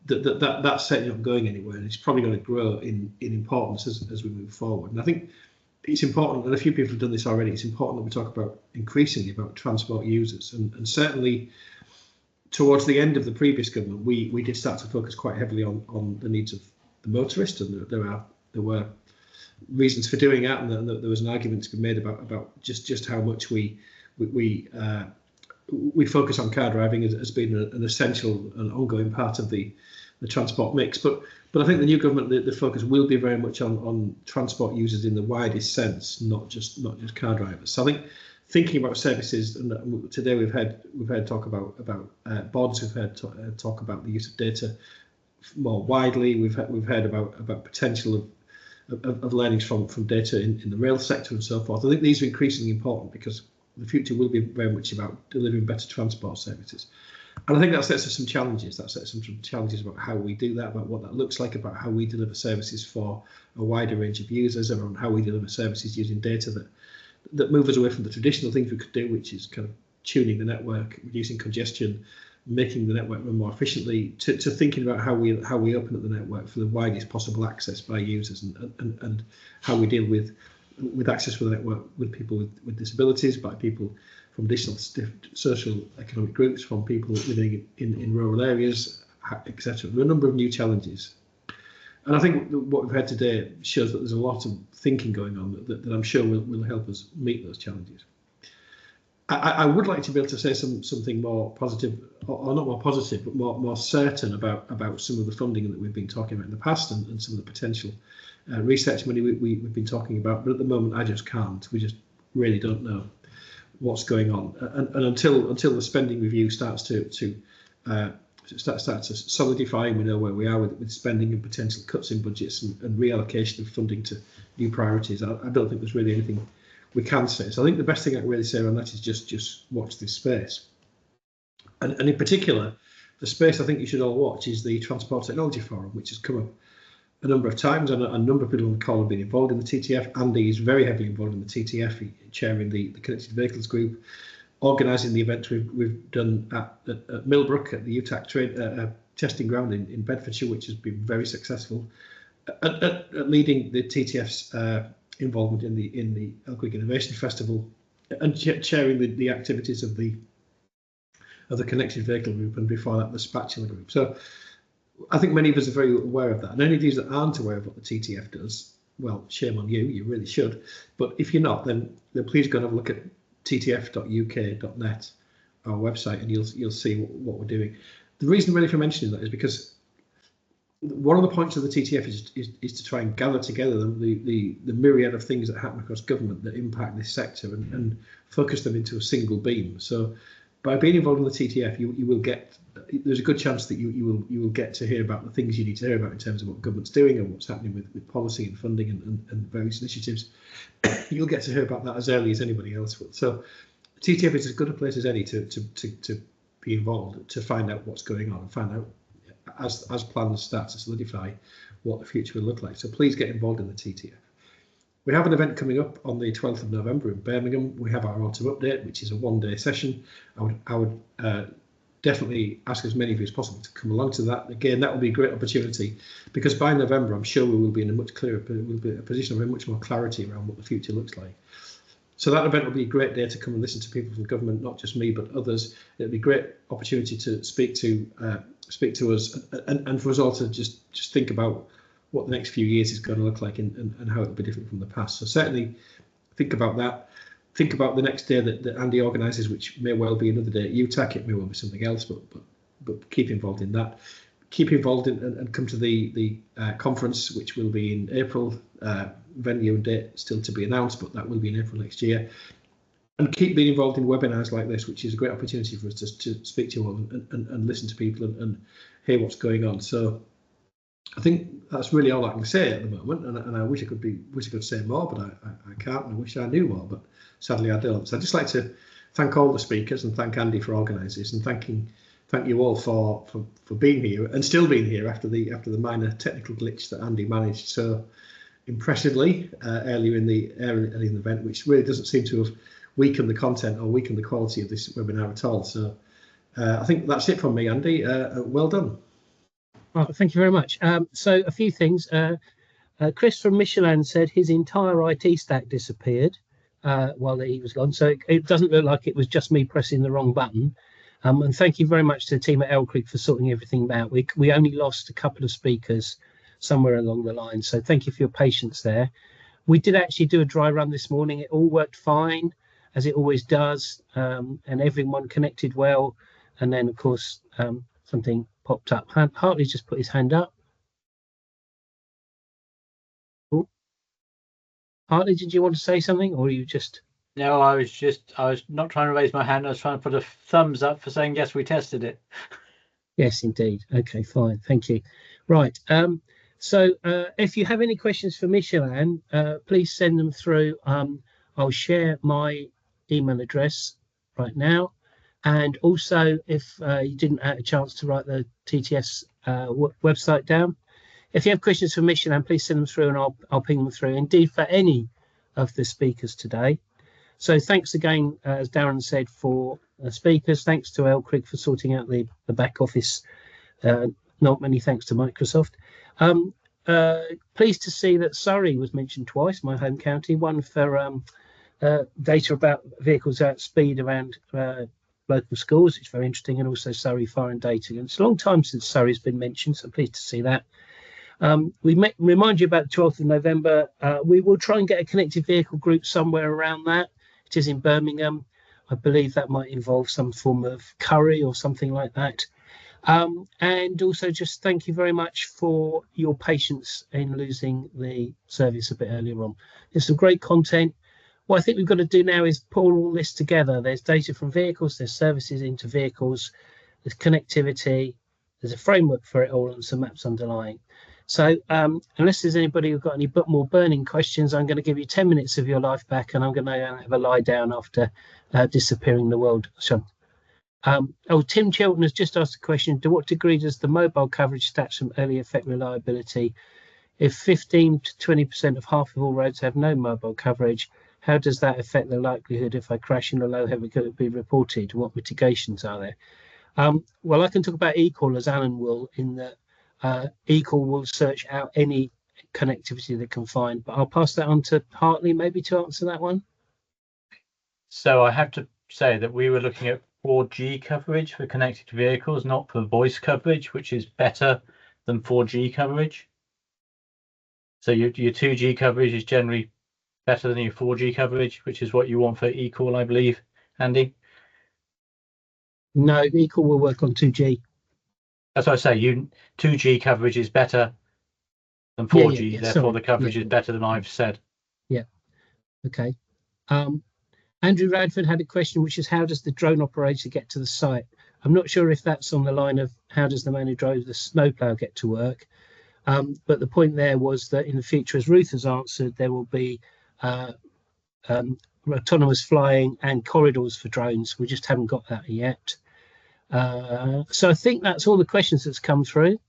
that's certainly not going anywhere, and it's probably going to grow in importance as we move forward. And I think it's important, and a few people have done this already, it's important that we talk about increasingly about transport users, and certainly towards the end of the previous government, we did start to focus quite heavily on the needs of the motorist, and there were reasons for doing that, and there was an argument to be made about just how much we focus on car driving as being an essential and ongoing part of the transport mix. But I think the new government, the focus will be very much on transport users in the widest sense, not just car drivers. So I think thinking about services, and today we've heard talk about bods, we've heard talk about the use of data more widely. We've heard about potential of learnings from data in the rail sector and so forth. I think these are increasingly important because the future will be very much about delivering better transport services. And I think that sets us some challenges. That sets some challenges about how we do that, about what that looks like, about how we deliver services for a wider range of users, around how we deliver services using data that move us away from the traditional things we could do, which is kind of tuning the network, reducing congestion, making the network run more efficiently, to thinking about how we open up the network for the widest possible access by users, and how we deal with access for the network with people with disabilities, by people from additional social economic groups, from people living in rural areas, etc. There are a number of new challenges. And I think what we've had today shows that there's a lot of thinking going on that I'm sure will help us meet those challenges. I would like to be able to say something more positive, or not more positive, but more certain about some of the funding that we've been talking about in the past, and some of the potential research money we've been talking about. But at the moment, I just can't. We just really don't know what's going on, and until the spending review starts to solidify, and we know where we are with spending and potential cuts in budgets and reallocation of funding to new priorities, I don't think there's really anything we can say. So I think the best thing I can really say on that is just watch this space. And in particular, the space I think you should all watch is the Transport Technology Forum, which has come up a number of times, and a number of people on the call have been involved in the TTF. Andy is very heavily involved in the TTF, chairing the Connected Vehicles Group, organising the event we've done at Millbrook at the UTAC testing ground in Bedfordshire, which has been very successful, at leading the TTF's involvement in the Elkwig Innovation Festival, and chairing the activities of the Connected Vehicle Group, and before that the Spatula Group. So I think many of us are very aware of that, and any of these that aren't aware of what the TTF does, well, shame on you, you really should. But if you're not, then please go and have a look at ttf.uk.net, our website, and you'll see what we're doing. The reason really for mentioning that is because one of the points of the TTF is to try and gather together the myriad of things that happen across government that impact this sector, and focus them into a single beam. So by being involved in the TTF, you will get, there's a good chance that you will get to hear about the things you need to hear about in terms of what government's doing and what's happening with policy and funding and various initiatives. You'll get to hear about that as early as anybody else will. So TTF is as good a place as any to be involved, to find out what's going on, and find out as plans start to solidify what the future will look like. So please get involved in the TTF. We have an event coming up on the 12th of November in Birmingham. We have our autumn update, which is a one-day session. I would definitely ask as many of you as possible to come along to that. Again, that will be a great opportunity, because by November, I'm sure we will be in a much clearer, we'll be in a position of much more clarity around what the future looks like. So that event will be a great day to come and listen to people from government, not just me, but others. It'll be a great opportunity to speak to us, and for us all to just think about what the next few years is going to look like, and how it'll be different from the past. So certainly think about that. Think about the next day that Andy organises, which may well be another day at UTAC. It may well be something else, but keep involved in that. Keep involved in, and come to the conference, which will be in April. Venue and date still to be announced, but that will be in April next year. And keep being involved in webinars like this, which is a great opportunity for us to speak to you all and listen to people and hear what's going on. So I think that's really all I can say at the moment, and I wish I could say more, but I can't, and I wish I knew more, but sadly I don't. So I'd just like to thank all the speakers, and thank Andy for organising this, and thank you all for being here, and still being here after the minor technical glitch that Andy managed so impressively earlier in the event, which really doesn't seem to have weakened the content or weakened the quality of this webinar at all. So I think that's it from me, Andy. Well done. Well, thank you very much. So a few things. Chris from Michelin said his entire IT stack disappeared while he was gone. So it doesn't look like it was just me pressing the wrong button. And thank you very much to the team at Elkwig for sorting everything out. We only lost a couple of speakers somewhere along the line. So thank you for your patience there. We did actually do a dry run this morning. It all worked fine, as it always does, and everyone connected well. And then, of course, something popped up. Hartley just put his hand up. Oh. Hartley, did you want to say something, or are you just... No, I was not trying to raise my hand. I was trying to put a thumbs up for saying, yes, we tested it. Yes, indeed. Okay, fine. Thank you. Right. So if you have any questions for Michelin, please send them through. I'll share my email address right now. And also, if you didn't have a chance to write the TTS website down, if you have questions for Michelin, please send them through, and I'll ping them through. Indeed, for any of the speakers today. So thanks again, as Darren said, for speakers. Thanks to Elcrig for sorting out the back office. Not many thanks to Microsoft. Pleased to see that Surrey was mentioned twice, my home county, one for data about vehicles at speed around local schools. It's very interesting, and also Surrey Fire and Data. And it's a long time since Surrey's been mentioned, so pleased to see that. We remind you about the 12th of November. We will try and get a connected vehicle group somewhere around that. It is in Birmingham. I believe that might involve some form of curry or something like that. And also just thank you very much for your patience in losing the service a bit earlier on. There's some great content. What I think we've got to do now is pull all this together. There's data from vehicles, there's services into vehicles, there's connectivity, there's a framework for it all and some maps underlying. So unless there's anybody who's got any more burning questions, I'm going to give you 10 minutes of your life back, and I'm going to have a lie down after disappearing the world. So, Tim Chilton has just asked a question: to what degree does the mobile coverage stats from earlier affect reliability? If 15 to 20% of half of all roads have no mobile coverage, how does that affect the likelihood if I crash in a low heavy could it be reported? What mitigations are there? Well, I can talk about eCall as Alan will, in that eCall will search out any connectivity they can find, but I'll pass that on to Hartley maybe to answer that one. So I have to say that we were looking at 4G coverage for connected vehicles, not for voice coverage, which is better than 4G coverage. So your 2G coverage is generally better than your 4G coverage, which is what you want for eCall, I believe, Andy. No, eCall will work on 2G. That's what I say. 2G coverage is better than 4G, yeah, therefore sorry. the coverage is better than I've said. Yeah. Okay. Andrew Radford had a question, which is how does the drone operator get to the site? I'm not sure if that's on the line of how does the man who drove the snowplow get to work. But the point there was that in the future, as Ruth has answered, there will be autonomous flying and corridors for drones. We just haven't got that yet. So I think that's all the questions that's come through.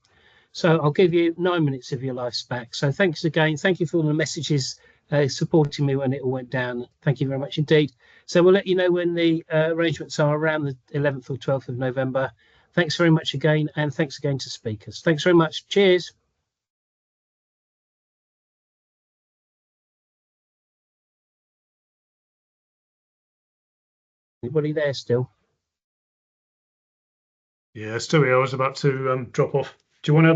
So I'll give you 9 minutes of your lives back. So thanks again. Thank you for all the messages supporting me when it all went down. Thank you very much indeed. So we'll let you know when the arrangements are around the 11th or 12th of November. Thanks very much again. And thanks again to speakers. Thanks very much. Cheers. Anybody there still? Yeah, Stewie, I was about to drop off. Do you want to